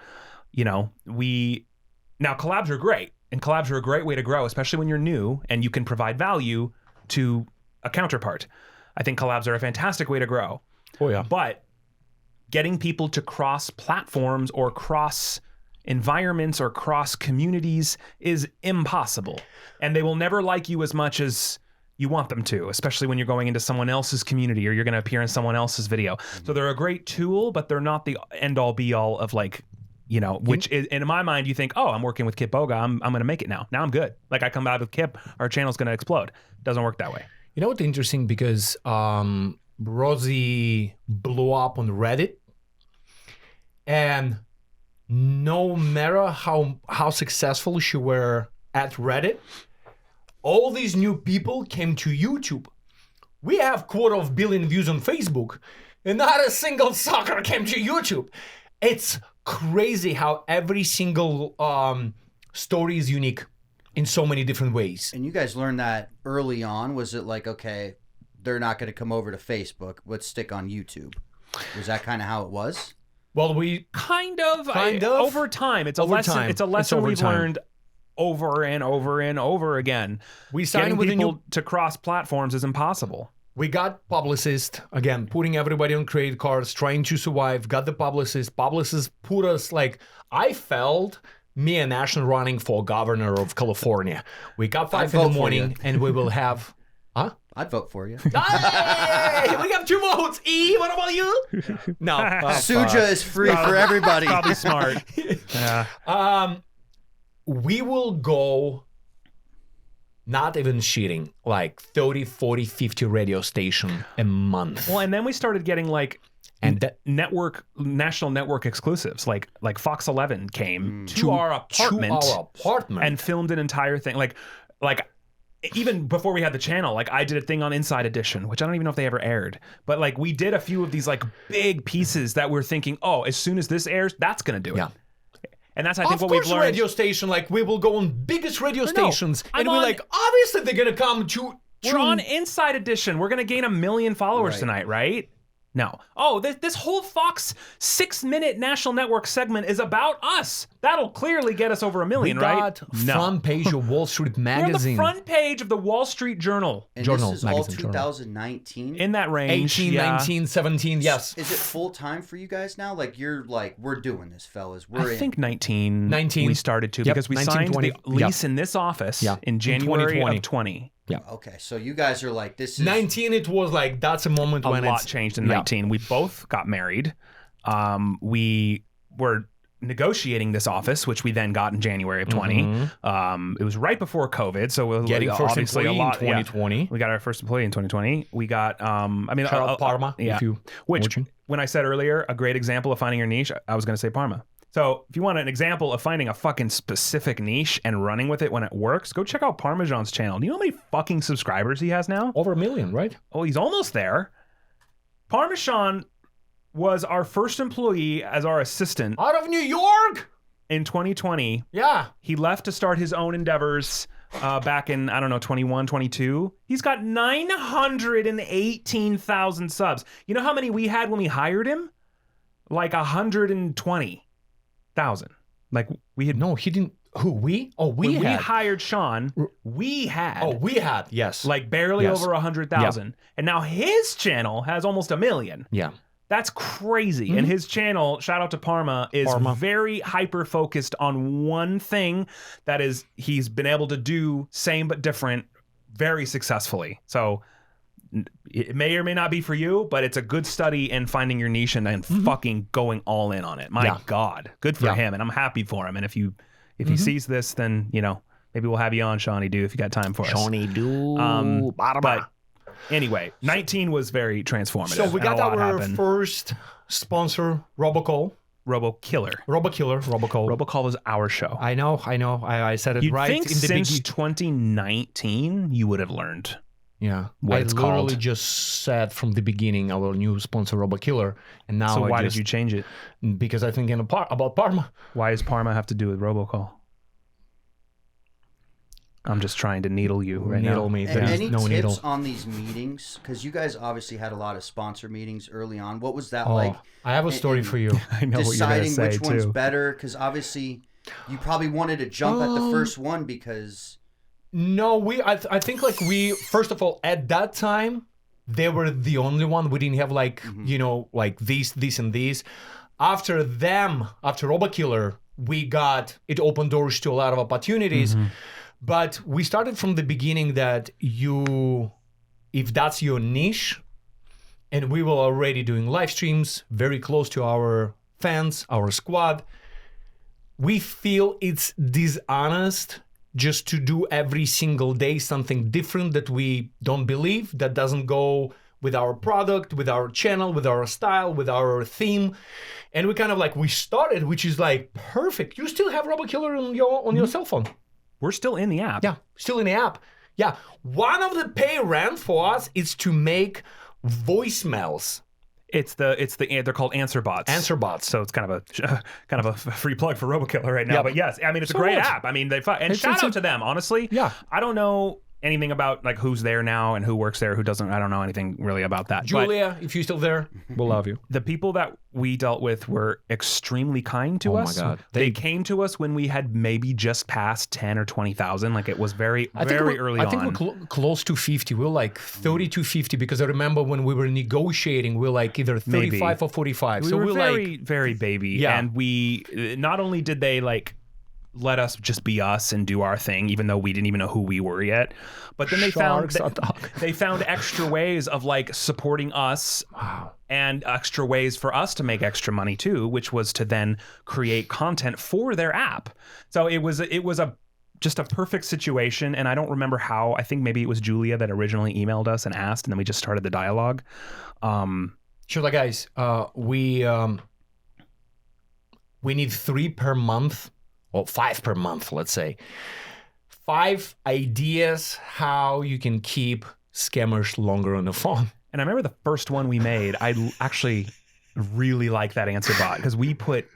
S2: You know, now collabs are great, and collabs are a great way to grow, especially when you're new and you can provide value to a counterpart. I think collabs are a fantastic way to grow.
S1: Oh yeah.
S2: But getting people to cross platforms or cross environments or cross communities is impossible. And they will never like you as much as you want them to, especially when you're going into someone else's community or you're going to appear in someone else's video. So they're a great tool, but they're not the end all be all of like, you know, which is, in my mind, you think, oh, I'm working with Kit Boga, I'm going to make it now. Now I'm good. Like I come out with Kip, our channel's going to explode. Doesn't work that way.
S1: You know what's interesting? Because Rosie blew up on Reddit, and no matter how successful she were at Reddit, all these new people came to YouTube. We have 250 million views on Facebook. and not a single soccer came to YouTube. It's crazy how every single story is unique in so many different ways.
S3: And you guys learned that early on. Was it like, okay, they're not going to come over to Facebook, let's stick on YouTube? Was that kind of how it was?
S1: Well, we
S2: kind of over time. It's a lesson we've learned over and over and over again.
S1: We signed with
S2: people to cross platforms is impossible.
S1: We got publicists, again, putting everybody on credit cards, trying to survive, got the publicists. Publicists put us I felt me and Ashton running for governor of California. We got 5 in the morning and we will have... Huh?
S3: I'd vote for you.
S1: Hey, we have 2 votes. E, what about you? No.
S3: Suja is free for everybody.
S2: Probably smart. Yeah.
S1: We will go, not even cheating, 30, 40, 50 radio station a month.
S2: Well, and then we started getting national network exclusives. Like Fox 11 came to our apartment and filmed an entire thing. Even before we had the channel, I did a thing on Inside Edition, which I don't even know if they ever aired. But we did a few of these big pieces that we're thinking, oh, as soon as this airs, that's gonna do it. Yeah. And that's, I think, what we've learned.
S1: Radio station, we will go on biggest radio stations, and we're obviously they're gonna come to.
S2: We're on Inside Edition. We're gonna gain 1 million followers tonight, right? No. Oh, this whole Fox 6-minute national network segment is about us. That'll clearly get us over 1 million, right?
S1: We got front page of Wall Street Magazine.
S2: We're on the front page of the Wall Street Journal.
S3: And this is all 2019?
S2: In that range.
S1: 18, 19, 17, yes.
S3: Is it full time for you guys now? We're doing this, fellas.
S2: I think 19 we started to, because we signed the lease in this office in January of 20.
S1: Yeah.
S3: Okay, so you guys are this is
S1: 19. It was that's a moment when
S2: a lot changed in 19. We both got married. We were negotiating this office, which we then got in January of 20. It was right before COVID, so it was
S1: getting first employee in 2020.
S2: Yeah. We got our first employee in 2020. We got shout
S1: out Parma.
S2: Yeah. Which when I said earlier, a great example of finding your niche, I was going to say Parma. So if you want an example of finding a fucking specific niche and running with it when it works, go check out Parmesan's channel. Do you know how many fucking subscribers he has now?
S1: Over 1 million, right?
S2: Oh, he's almost there. Parmesan was our first employee as our assistant.
S1: Out of New York?
S2: In 2020.
S1: Yeah.
S2: He left to start his own endeavors back in, 21, 22. He's got 918,000 subs. You know how many we had when we hired him? 120,000. We had
S1: no, he didn't. Who, we? Oh, we had.
S2: We hired Sean. We had.
S1: Oh, we had. Yes.
S2: Barely over 100,000.
S1: Yeah.
S2: And now his channel has almost 1 million.
S1: Yeah.
S2: That's crazy. And his channel, shout out to Parma, is very hyper focused on one thing that is he's been able to do same but different very successfully. So it may or may not be for you, but it's a good study in finding your niche and fucking going all in on it. My God, good for him, and I'm happy for him. And if he sees this, then maybe we'll have you on, Shawnee Do, if you got time for us.
S1: Shawnee Do.
S2: But anyway, 19 was very transformative.
S1: So we got our first sponsor, Robocall.
S2: Robociller. Robocall is our show.
S1: I know. I said it right.
S2: Think since 2019, you would have learned.
S1: Yeah,
S2: what it's
S1: literally
S2: called.
S1: just said from the beginning our new sponsor, Robokiller, and now.
S2: So why did you change it?
S1: Because I think about Parma.
S2: Why does Parma have to do with Robocall? I'm just trying to needle you right now.
S1: Needle me.
S3: Any
S1: no
S3: tips
S1: needle.
S3: on these meetings? Because you guys obviously had a lot of sponsor meetings early on. What was that like?
S1: I have a story for you.
S2: I know what you're going to say,
S3: deciding which one's
S2: too.
S3: better? Because obviously you probably wanted to jump at the first one because...
S1: No, I think we first of all at that time they were the only one. We didn't have these and these. After Robokiller, it opened doors to a lot of opportunities. But we started from the beginning that if that's your niche, and we were already doing live streams very close to our fans, our squad, we feel it's dishonest just to do every single day something different that we don't believe, that doesn't go with our product, with our channel, with our style, with our theme. And we kind of we started, which is perfect. You still have Robokiller on your cell phone.
S2: We're still in the app.
S1: Yeah, still in the app. Yeah. One of the pay rent for us is to make voicemails
S2: They're called answer bots.
S1: Answer bots.
S2: So it's kind of a free plug for RoboKiller right now.
S1: Yeah.
S2: But yes, I mean it's a great app. I mean shout out to them. Honestly,
S1: yeah.
S2: I don't know anything about like who's there now and who works there, who doesn't. I don't know anything really about that.
S1: Julia, if you're still there, we'll love you.
S2: The people that we dealt with were extremely kind to us.
S1: Oh my God.
S2: They came to us when we had maybe just passed 10 or 20,000. Like it was very early on.
S1: I think we're close to 50. We're like 30 to 50 because I remember when we were negotiating, we're like either 35
S2: maybe.
S1: or 45.
S2: We
S1: so
S2: were
S1: we're
S2: very,
S1: like,
S2: very baby.
S1: Yeah.
S2: And we, not only did they like let us just be us and do our thing, even though we didn't even know who we were yet. But then they found extra ways of like supporting us and extra ways for us to make extra money too, which was to then create content for their app. So it was just a perfect situation. And I don't remember how. I think maybe it was Julia that originally emailed us and asked, and then we just started the dialogue.
S1: Sure, like guys, we need 3 per month. Or 5 per month, let's say. 5 ideas how you can keep scammers longer on the phone.
S2: And I remember the first one we made, I actually really like that answer bot because we put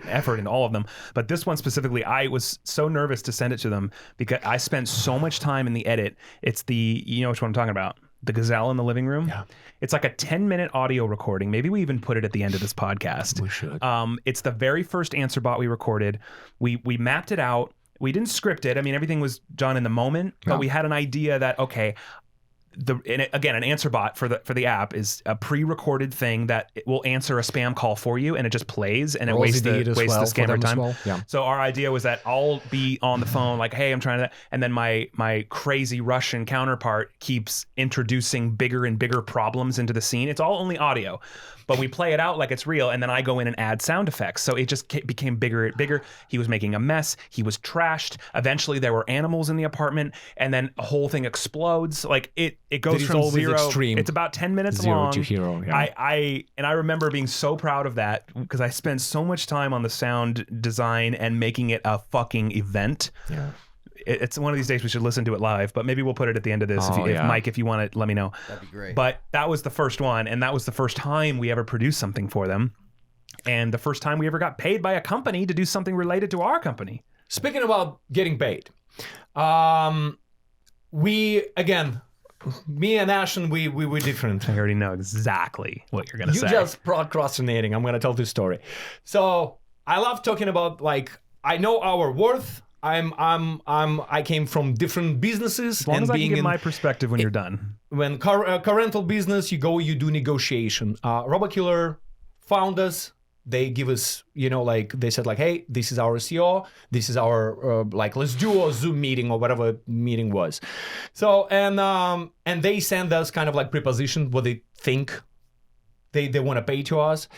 S2: effort into all of them. But this one specifically, I was so nervous to send it to them because I spent so much time in the edit. It's you know which one I'm talking about? The gazelle in the living room.
S1: Yeah.
S2: It's like a 10-minute audio recording. Maybe we even put it at the end of this podcast.
S1: We should.
S2: It's the very first answer bot we recorded. We mapped it out. We didn't script it. I mean, everything was done in the moment, but we had an idea that, okay, an answer bot for the app is a pre-recorded thing that it will answer a spam call for you, and it just plays and it wastes the scammer time.
S1: Well. Yeah.
S2: So our idea was that I'll be on the phone like, hey, I'm trying to, and then my crazy Russian counterpart keeps introducing bigger and bigger problems into the scene. It's all only audio, but we play it out like it's real, and then I go in and add sound effects. So it just became bigger and bigger. He was making a mess. He was trashed. Eventually there were animals in the apartment, and then a whole thing explodes. Like it goes from zero.
S1: Extreme.
S2: It's about 10 minutes
S1: Zero
S2: long.
S1: to hero. Yeah.
S2: I remember being so proud of that because I spent so much time on the sound design and making it a fucking event.
S1: Yeah.
S2: It's one of these days we should listen to it live, but maybe we'll put it at the end of this. Mike, if you want to let me know.
S3: That'd be great.
S2: But that was the first one, and that was the first time we ever produced something for them, and the first time we ever got paid by a company to do something related to our company.
S1: Speaking about getting paid, me and Ashton, we were different.
S2: I already know exactly what you're gonna say.
S1: You just procrastinating. I'm gonna tell this story. So I love talking about like I know our worth. I came from different businesses.
S2: As long as I can give my perspective when you're done.
S1: When car rental business, you do negotiation. RoboKiller found us. They give us, they said like, hey, this is our CEO. This is our let's do a Zoom meeting or whatever meeting was. So and they send us kind of like preposition what they think they want to pay to us.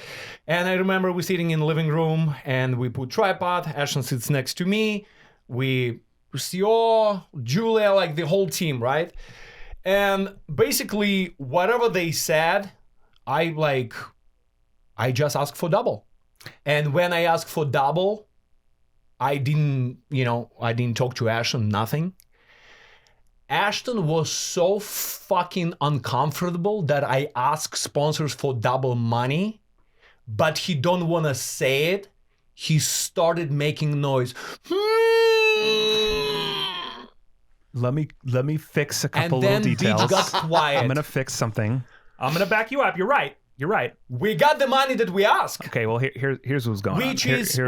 S1: And I remember we're sitting in the living room and we put tripod. Ashton sits next to me. We CEO, Julia, like the whole team, right? And basically whatever they said, I just asked for double. And when I asked for double, I didn't talk to Ashton, nothing. Ashton was so fucking uncomfortable that I asked sponsors for double money, but he don't want to say it. He started making noise.
S2: Let me fix a couple
S1: And then
S2: little details.
S1: Binge got quiet.
S2: I'm gonna fix something. I'm gonna back you up. You're right.
S1: We got the money that we asked.
S2: Okay, well here's what's going on.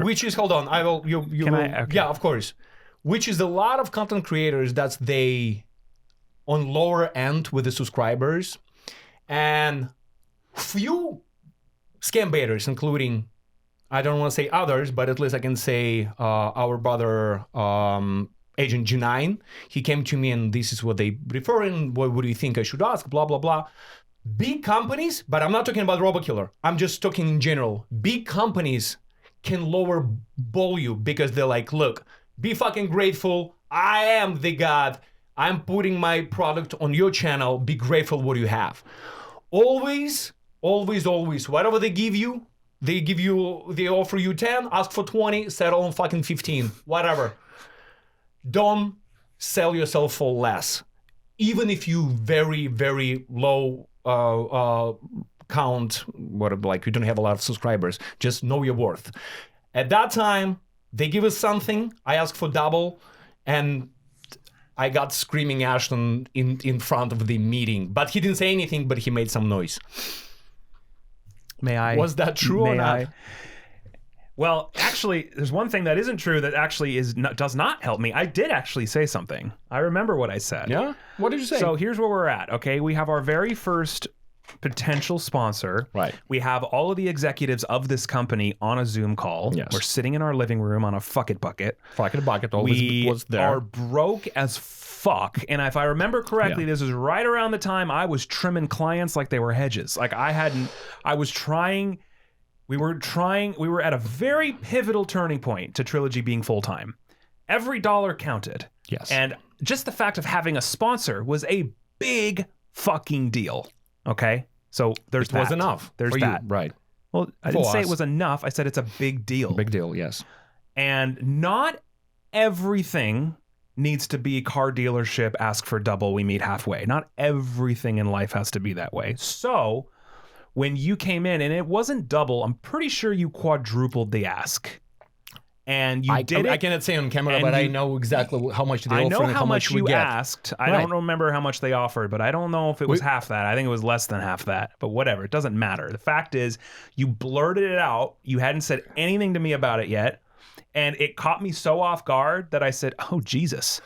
S1: Which is hold on. I will
S2: Okay.
S1: Yeah, of course. Which is a lot of content creators that's they on lower end with the subscribers, and few scam baiters, including I don't want to say others, but at least I can say our brother Agent G9. He came to me and this is what they referring. What do you think I should ask? Blah blah blah. Big companies, but I'm not talking about RoboKiller. I'm just talking in general. Big companies can lower ball you because they're like, look, be fucking grateful. I am the god. I'm putting my product on your channel. Be grateful what you have. Always, always, always. Whatever they give you, they offer you 10, ask for 20, settle on fucking 15, whatever. Don't sell yourself for less. Even if you very, very low count, what like you don't have a lot of subscribers. Just know your worth. At that time, they give us something. I asked for double, and I got screaming Ashton in front of the meeting. But he didn't say anything, but he made some noise.
S2: May I?
S1: Was that true or not?
S2: Well, actually, there's one thing that isn't true that actually does not help me. I did actually say something. I remember what I said.
S1: Yeah? What did you say?
S2: So here's where we're at, okay? We have our very first potential sponsor.
S1: Right.
S2: We have all of the executives of this company on a Zoom call.
S1: Yes.
S2: We're sitting in our living room on a fuck it bucket.
S1: Fuck it bucket always was there.
S2: We are broke as fuck. And if I remember correctly, this is right around the time I was trimming clients like they were hedges. Like we were at a very pivotal turning point to Trilogy being full-time. Every dollar counted.
S1: Yes.
S2: And just the fact of having a sponsor was a big fucking deal. Okay? So there's that.
S1: It was enough.
S2: There's
S1: for
S2: that.
S1: You. Right.
S2: Well, I didn't say it was enough. I said it's a big deal.
S1: Big deal, yes.
S2: And not everything needs to be car dealership, ask for double, we meet halfway. Not everything in life has to be that way. So when you came in, and it wasn't double, I'm pretty sure you quadrupled the ask. And you did it.
S1: I cannot say on camera, but I know exactly how much they offer.
S2: I know
S1: and
S2: how much you
S1: we get.
S2: asked. I don't remember how much they offered, but I don't know if it was half that. I think it was less than half that. But whatever, it doesn't matter. The fact is, you blurted it out. You hadn't said anything to me about it yet. And it caught me so off guard that I said, oh, Jesus.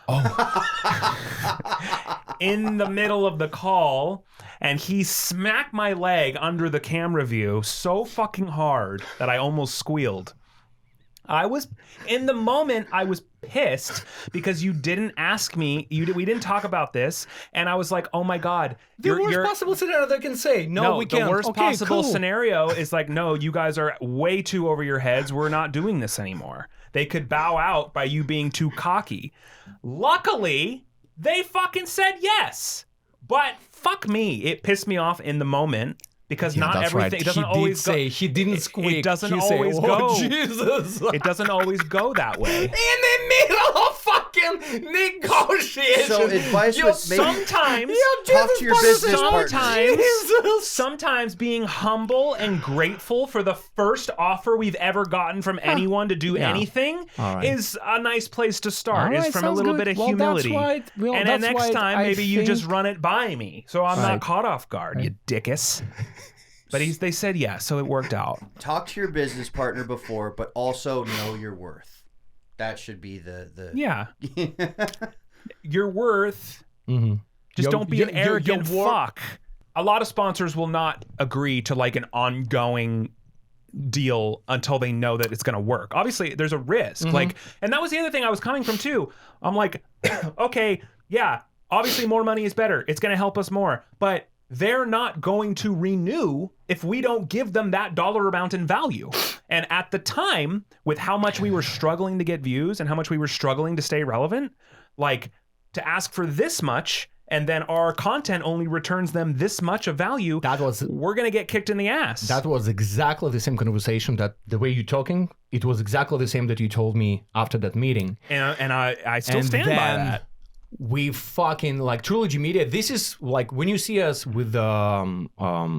S2: Oh. In the middle of the call, and he smacked my leg under the camera view so fucking hard that I almost squealed. In the moment, I was pissed because you didn't ask me. We didn't talk about this, and I was like, "Oh my god!"
S1: The worst possible scenario they can say, "No, we can't."
S2: The worst possible scenario is like, "No, you guys are way too over your heads. We're not doing this anymore." They could bow out by you being too cocky. Luckily, they fucking said yes. But fuck me, it pissed me off in the moment. Because not everything,
S1: right.
S2: It doesn't always go.
S1: He didn't squeak.
S2: It doesn't always go.
S1: Jesus.
S2: It doesn't always go that way.
S1: In the middle of fucking negotiation.
S3: So advice was maybe
S2: sometimes
S3: talk to your business partner.
S2: Sometimes being humble and grateful for the first offer we've ever gotten from anyone to do anything is a nice place to start. Is from a little bit of humility.
S1: That's right.
S2: And then next time, maybe you just run it by me, so I'm not caught off guard. You dickus. But they said yes, so it worked out.
S3: Talk to your business partner before, but also know your worth. That should be the...
S2: Yeah. Your worth. Mm-hmm. Just don't be an arrogant fuck. A lot of sponsors will not agree to like an ongoing deal until they know that it's going to work. Obviously, there's a risk. Mm-hmm. And that was the other thing I was coming from too. I'm like, okay, yeah, obviously more money is better. It's going to help us more. But they're not going to renew if we don't give them that dollar amount in value. And at the time, with how much we were struggling to get views and how much we were struggling to stay relevant, like to ask for this much and then our content only returns them this much of value, we're going to get kicked in the ass.
S1: That was exactly the same conversation, that the way you're talking, it was exactly the same that you told me after that meeting.
S2: And I still stand by that.
S1: We fucking like Trilogy Media. This is like when you see us with Incogni,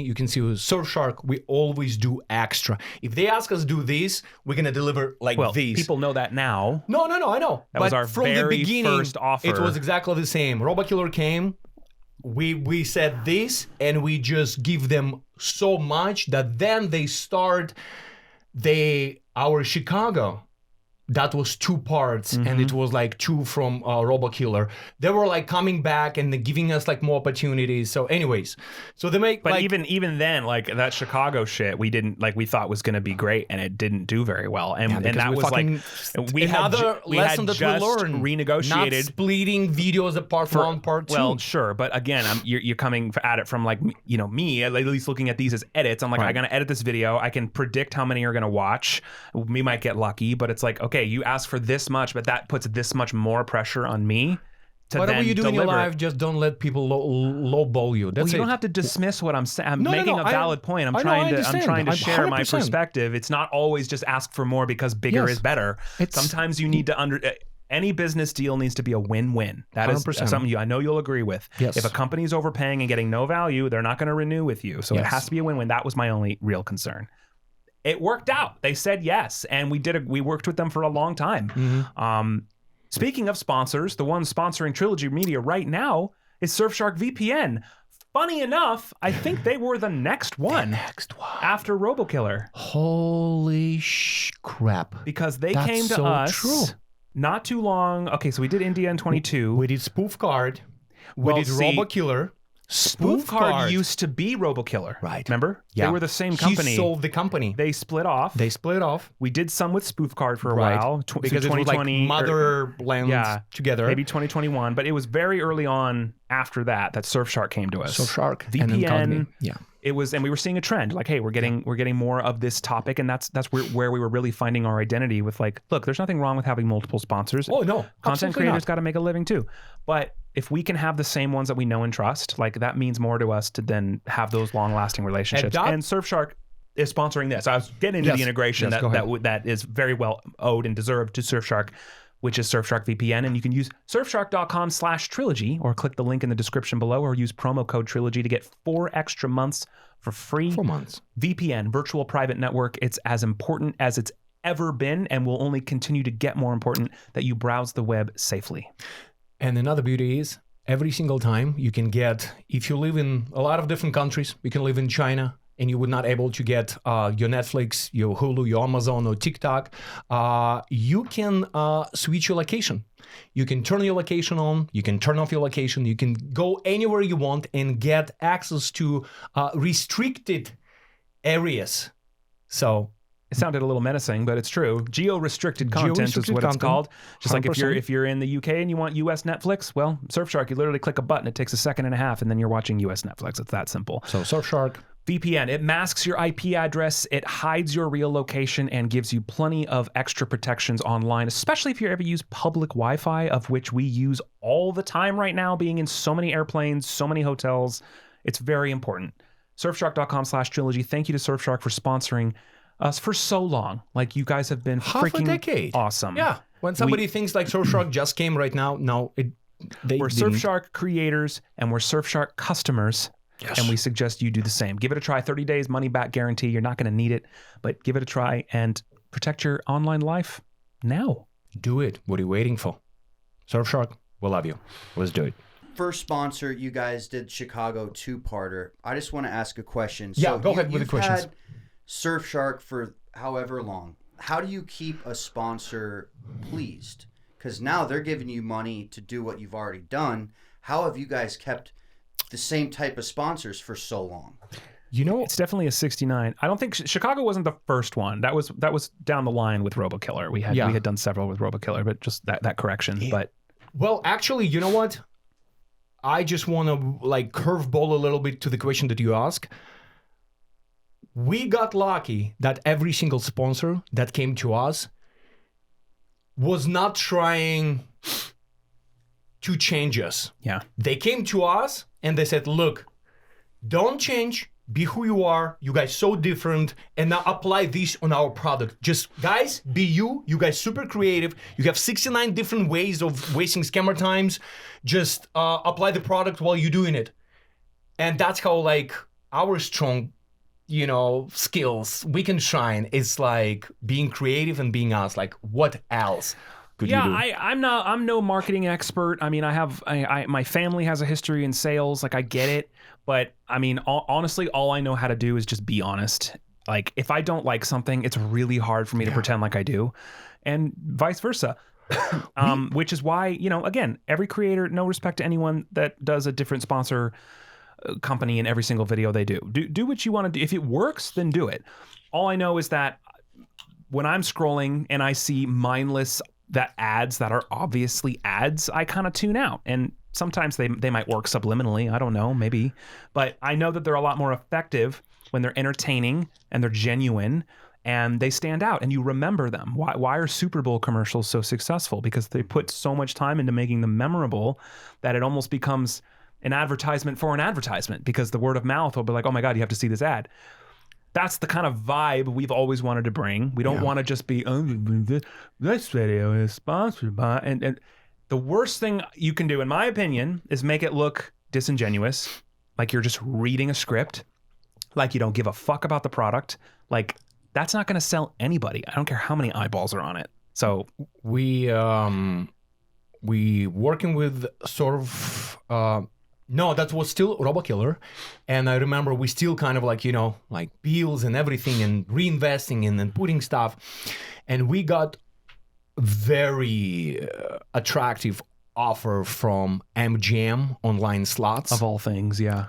S1: you can see with Surfshark, we always do extra. If they ask us to do this, we're gonna deliver these.
S2: People know that now.
S1: No, I know.
S2: That was our
S1: from
S2: very
S1: the beginning,
S2: first offer.
S1: It was exactly the same. Robokiller came, we said this, and we just give them so much that then they start our Chicago. That was 2 parts, and it was like 2 from Robokiller. They were like coming back and giving us like more opportunities. So, anyways, so they make.
S2: But even then, like that Chicago shit, we didn't like. We thought was going to be great, and it didn't do very well. And that was like we had just renegotiated,
S1: not splitting videos apart from 1 part 2.
S2: Well, sure, but again, you're coming at it from like me at least looking at these as edits. I'm like, I'm going to edit this video. I can predict how many are going to watch. We might get lucky, but it's like, okay, you ask for this much, but that puts this much more pressure on me to
S1: whatever
S2: then
S1: you do
S2: deliver.
S1: In your life, just don't let people lowball you. That's
S2: you
S1: it.
S2: don't have to dismiss what I'm saying. I'm making a valid point. I'm trying to share 100%. My perspective. It's not always just ask for more because bigger is better. Sometimes you need to any business deal needs to be a win-win. That is
S1: 100%.
S2: something I know you'll agree with.
S1: Yes.
S2: If a company's overpaying and getting no value, they're not going to renew with you. So it has to be a win-win. That was my only real concern. It worked out. They said yes, and we worked with them for a long time. Speaking of sponsors, the one sponsoring Trilogy Media right now is Surfshark VPN. Funny enough, I think they were the next one. After RoboKiller.
S1: Holy crap.
S2: Because they
S1: That's
S2: came to
S1: so
S2: us
S1: true.
S2: not too long. Okay, so we did India in 22.
S1: We did Spoof Card.
S2: Well,
S1: we did
S2: see,
S1: RoboKiller.
S2: Spoof Card used to be RoboKiller.
S1: Right.
S2: Remember?
S1: Yeah.
S2: They were the same company.
S1: He sold the company.
S2: They split off. We did some with Spoof Card for a while.
S1: Because it was like motherland together.
S2: Maybe 2021. But it was very early on after that Surfshark came to us.
S1: Surfshark.
S2: VPN.
S1: Yeah.
S2: It was, and we were seeing a trend. Like, hey, we're getting more of this topic, and that's where we were really finding our identity with, like, look, there's nothing wrong with having multiple sponsors.
S1: Oh no.
S2: Content creators got to make a living too. But if we can have the same ones that we know and trust, like, that means more to us to then have those long-lasting relationships. And Surfshark is sponsoring this. I was getting into the integration that is very well owed and deserved to Surfshark, which is Surfshark VPN. And you can use surfshark.com/trilogy or click the link in the description below or use promo code Trilogy to get 4 extra months for free.
S1: 4 months.
S2: VPN, virtual private network. It's as important as it's ever been and will only continue to get more important that you browse the web safely.
S1: And another beauty is every single time you can get, if you live in a lot of different countries, you can live in China and you would not able to get your Netflix, your Hulu, your Amazon or TikTok, you can switch your location. You can turn your location on, you can turn off your location, you can go anywhere you want and get access to restricted areas. So
S2: it sounded a little menacing, but it's true. Geo-restricted content is what it's called. Just 100%. Like if you're in the UK and you want US Netflix, well, Surfshark, you literally click a button. It takes a second and a half, and then you're watching US Netflix. It's that simple.
S1: So Surfshark.
S2: VPN, it masks your IP address, it hides your real location, and gives you plenty of extra protections online, especially if you ever use public Wi-Fi, of which we use all the time right now, being in so many airplanes, so many hotels. It's very important. Surfshark.com/trilogy. Thank you to Surfshark for sponsoring us for so long. Like, you guys have been
S1: half
S2: freaking
S1: a decade.
S2: Awesome.
S1: Yeah. When somebody thinks like Surfshark just came right now, no, we're
S2: didn't. Surfshark creators and we're Surfshark customers. Yes. And we suggest you do the same. Give it a try. 30 days money back guarantee. You're not going to need it, but give it a try and protect your online life now.
S1: Do it. What are you waiting for? Surfshark, we love you. Let's do it.
S3: First sponsor, you guys did Chicago 2-parter. I just want to ask a question.
S1: Yeah, go ahead with the questions.
S3: You've had Surfshark for however long. How do you keep a sponsor pleased? Because now they're giving you money to do what you've already done. How have you guys kept the same type of sponsors for so long?
S2: You know, it's definitely a 69. I don't think Chicago wasn't the first one. That was down the line with RoboKiller. We had done several with RoboKiller, but just that correction. Yeah. But
S1: well, actually, you know what? I just want to like curveball a little bit to the question that you ask. We got lucky that every single sponsor that came to us was not trying to change us.
S2: Yeah.
S1: They came to us and they said, look, don't change, be who you are. You guys so different, and now apply this on our product. Just guys, be you. You guys super creative. You have 69 different ways of wasting scammer times. Just apply the product while you're doing it. And that's how like our strong, skills, we can shine. It's like being creative and being us. Like, what else could you do?
S2: I'm no marketing expert. I mean, my family has a history in sales. Like, I get it. But I mean, honestly, all I know how to do is just be honest. Like, if I don't like something, it's really hard for me to pretend like I do, and vice versa. Which is why, again, every creator, no respect to anyone that does a different sponsor company in every single video they do. Do what you want to do. If it works, then do it. All I know is that when I'm scrolling and I see mindless ads that are obviously ads, I kind of tune out. And sometimes they might work subliminally. I don't know, maybe. But I know that they're a lot more effective when they're entertaining and they're genuine and they stand out and you remember them. Why are Super Bowl commercials so successful? Because they put so much time into making them memorable that it almost becomes an advertisement for an advertisement, because the word of mouth will be like, oh my God, you have to see this ad. That's the kind of vibe we've always wanted to bring. We don't want to just be, this video is sponsored by, and the worst thing you can do, in my opinion, is make it look disingenuous, like you're just reading a script, like you don't give a fuck about the product. Like, that's not going to sell anybody. I don't care how many eyeballs are on it. So
S1: we working with sort of no, that was still RoboKiller, and I remember we still kind of like, you know, like bills and everything and reinvesting and putting stuff, and we got very attractive offer from MGM online slots
S2: of all things, yeah.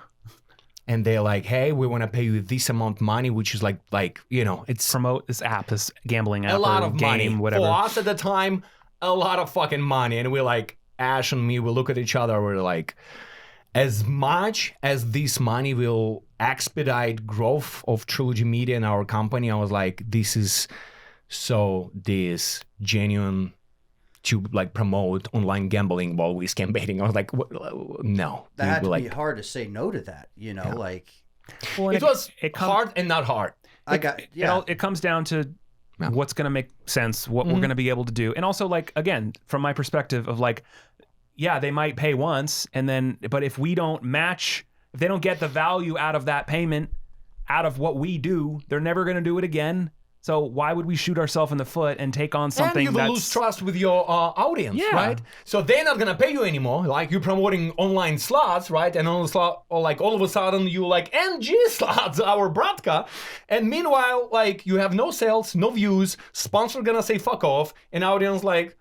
S1: And they're like, hey, we want to pay you this amount of money, which is like, you know, it's
S2: promote this app, this gambling app,
S1: a lot of
S2: game,
S1: money
S2: whatever.
S1: For us at the time, a lot of fucking money. And we're like, Ash and me, we look at each other, we're like, as much as this money will expedite growth of Trilogy Media and our company, I was like, this is this genuine to like promote online gambling while we scam baiting. I was like, no.
S3: That had to be hard to say no to that, you know, like.
S2: Well,
S1: it was hard and not hard.
S2: It comes down to what's going to make sense, what we're going to be able to do. And also, like, again, from my perspective of like, yeah, they might pay once, and then, but if we don't match, if they don't get the value out of that payment, out of what we do, they're never going to do it again. So why would we shoot ourselves in the foot and take on something
S1: and you will lose trust with your audience, right? So they're not gonna pay you anymore. Like, you're promoting online slots, right? And on the slot, or like all of a sudden you like NG slots, our broadcast, and meanwhile, like, you have no sales, no views. Sponsor gonna say fuck off, and audience like,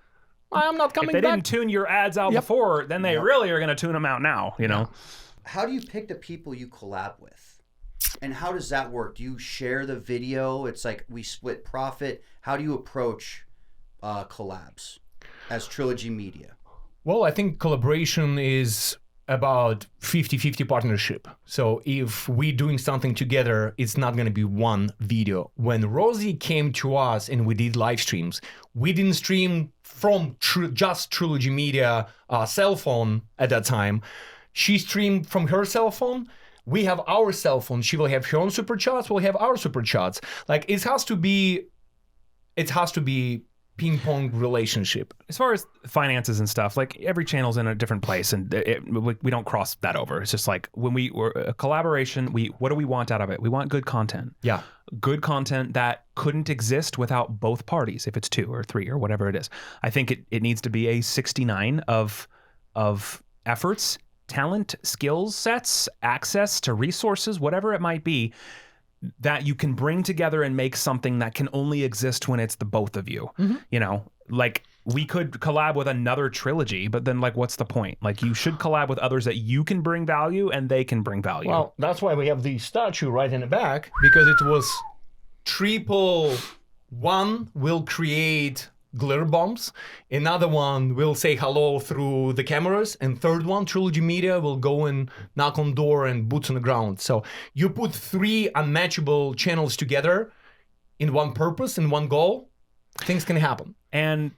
S1: I'm not coming back.
S2: If they didn't tune your ads out before, then they really are gonna tune them out now. You know.
S3: How do you pick the people you collab with? And how does that work? Do you share the video? It's like we split profit. How do you approach collabs as Trilogy Media?
S1: Well, I think collaboration is about 50-50 partnership. So if we're doing something together, it's not going to be one video. When Rosie came to us and we did live streams, we didn't stream from just Trilogy Media cell phone at that time. She streamed from her cell phone. We have our cell phone. She will have her own super chats. We'll have our super chats. Like, it has to be ping pong relationship.
S2: As far as finances and stuff, like, every channel's in a different place, and we don't cross that over. It's just like, when we're a collaboration, what do we want out of it? We want good content.
S1: Yeah. Good
S2: content that couldn't exist without both parties, if it's 2 or 3 or whatever it is. I think it needs to be a 69 of efforts, talent, skills sets, access to resources, whatever it might be, that you can bring together and make something that can only exist when it's the both of you. You know, like, we could collab with another trilogy, but then, like, what's the point? Like, you should collab with others that you can bring value and they can bring value.
S1: Well, that's why we have the statue right in the back, because it was triple. One will create glitter bombs, another one will say hello through the cameras, and third one, Trilogy Media, will go and knock on door and boots on the ground. So you put 3 unmatchable channels together in one purpose and one goal, things can happen.
S2: And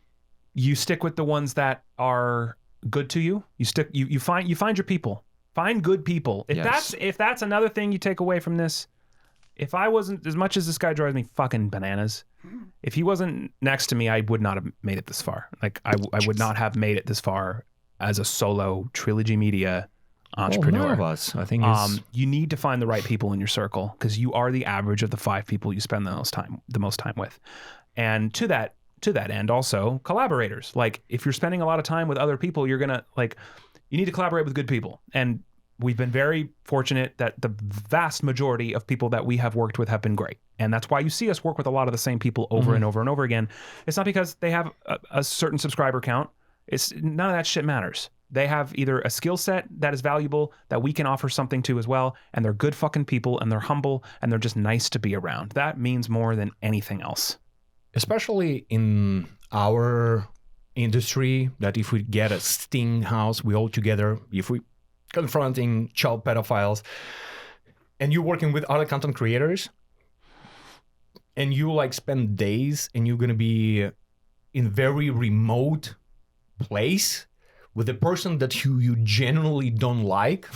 S2: you stick with the ones that are good to you. You find your people. Find good people. If that's another thing you take away from this, if I wasn't, as much as this guy drives me fucking bananas, if he wasn't next to me, I would not have made it this far. Like, I would not have made it this far as a solo Trilogy Media entrepreneur.
S1: None of us, I think.
S2: You need to find the right people in your circle, because you are the average of the 5 people you spend the most time with. And to that end, also collaborators. Like, if you're spending a lot of time with other people, you're gonna, like, you need to collaborate with good people. And we've been very fortunate that the vast majority of people that we have worked with have been great. And that's why you see us work with a lot of the same people over and over and over again. It's not because they have a certain subscriber count. None of that shit matters. They have either a skill set that is valuable that we can offer something to as well, and they're good fucking people, and they're humble, and they're just nice to be around. That means more than anything else.
S1: Especially in our industry, that if we get a sting house, we all together, if we confronting child pedophiles, and you're working with other content creators, and you like spend days, and you're gonna be in very remote place with a person that you genuinely don't like,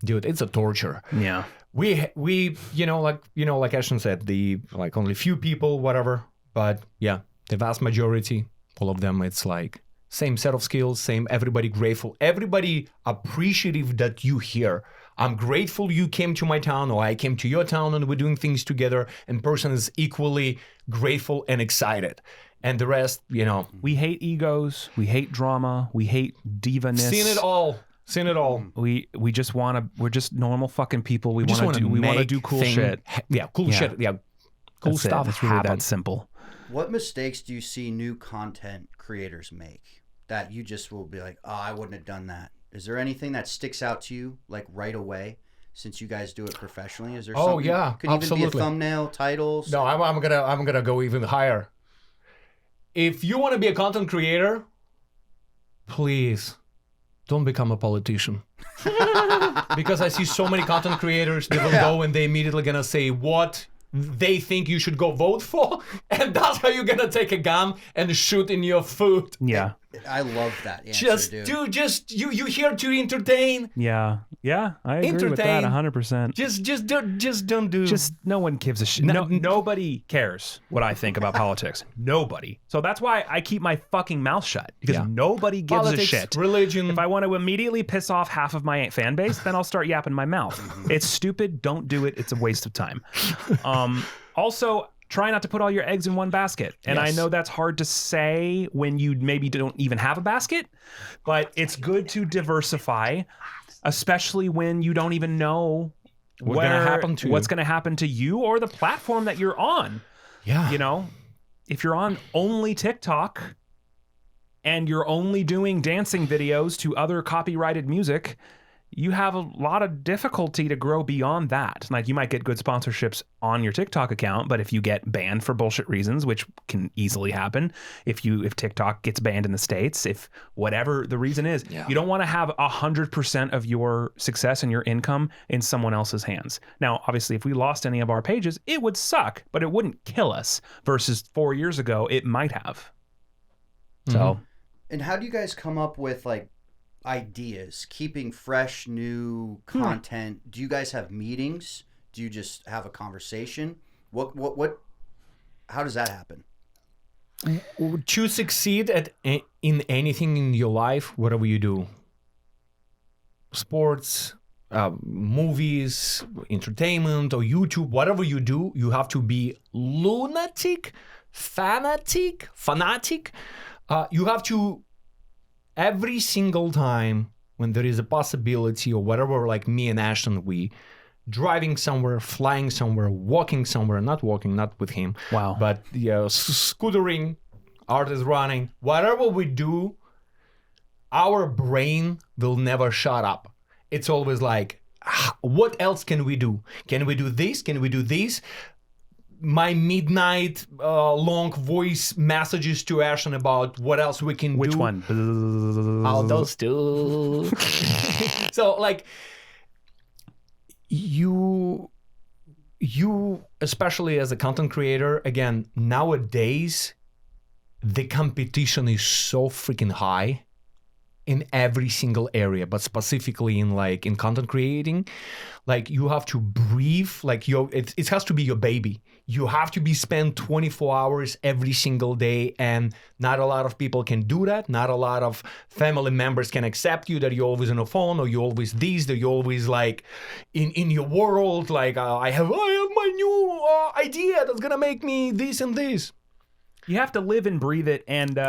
S1: dude, it's a torture.
S2: Yeah.
S1: we like Ashton said, the like only few people, whatever. But yeah, the vast majority, all of them, it's like same set of skills, same, everybody grateful, everybody appreciative that you here. I'm grateful you came to my town, or I came to your town, and we're doing things together, and person is equally grateful and excited. And the rest,
S2: we hate egos, we hate drama, we hate diva-ness.
S1: Seen it all.
S2: We just want to. We're just normal fucking people. We want to do cool shit.
S1: Yeah, cool shit. Yeah, cool
S2: That's
S1: stuff.
S2: It's really that simple.
S3: What mistakes do you see new content creators make that you just will be like, oh, I wouldn't have done that? Is there anything that sticks out to you like right away, since you guys do it professionally? Is there something?
S1: Oh yeah,
S3: could
S1: absolutely.
S3: Even be a thumbnail, titles.
S1: No, I'm gonna go even higher. If you want to be a content creator, please don't become a politician. Because I see so many content creators, they will go and they immediately gonna say what they think you should go vote for, and that's how you're gonna take a gun and shoot in your foot.
S2: Yeah.
S3: I love that answer,
S1: Just you here to entertain.
S2: Yeah, I agree with that 100%.
S1: Just don't do.
S2: Just no one gives a shit. Nobody cares what I think about politics. Nobody. So that's why I keep my fucking mouth shut, because nobody gives
S1: Politics,
S2: a shit.
S1: Religion.
S2: If I want to immediately piss off half of my fan base, then I'll start yapping my mouth. It's stupid. Don't do it. It's a waste of time. Also, try not to put all your eggs in one basket. And I know that's hard to say when you maybe don't even have a basket, but it's good to diversify, especially when you don't even know what's going to happen to you or the platform that you're on.
S1: Yeah.
S2: If you're on only TikTok and you're only doing dancing videos to other copyrighted music, you have a lot of difficulty to grow beyond that. Like, you might get good sponsorships on your TikTok account, but if you get banned for bullshit reasons, which can easily happen, if TikTok gets banned in the States, if whatever the reason is, you don't want to have 100% of your success and your income in someone else's hands. Now, obviously, if we lost any of our pages, it would suck, but it wouldn't kill us, versus 4 years ago, it might have. So.
S3: And how do you guys come up with like ideas, keeping fresh new content? Do you guys have meetings? Do you just have a conversation? What how does that happen?
S1: To succeed in anything in your life, whatever you do, sports, movies, entertainment, or YouTube, whatever you do, you have to be fanatic. You have to, every single time when there is a possibility or whatever, like me and Ashton, we driving somewhere, flying somewhere, walking somewhere, not with him.
S2: Wow.
S1: But scootering, Art is running, whatever we do, our brain will never shut up. It's always like, what else can we do? Can we do this? Can we do this? My midnight long voice messages to Ashton about what else we can do.
S2: Which one?
S1: Oh, those two. So like you especially as a content creator, again, nowadays the competition is so freaking high in every single area, but specifically in content creating, like you have to breathe, like it has to be your baby. You have to be spent 24 hours every single day, and not a lot of people can do that. Not a lot of family members can accept you, that you're always on the phone, or you're always this, that you're always like in your world, like I have my new idea that's gonna make me this and this.
S2: You have to live and breathe it, and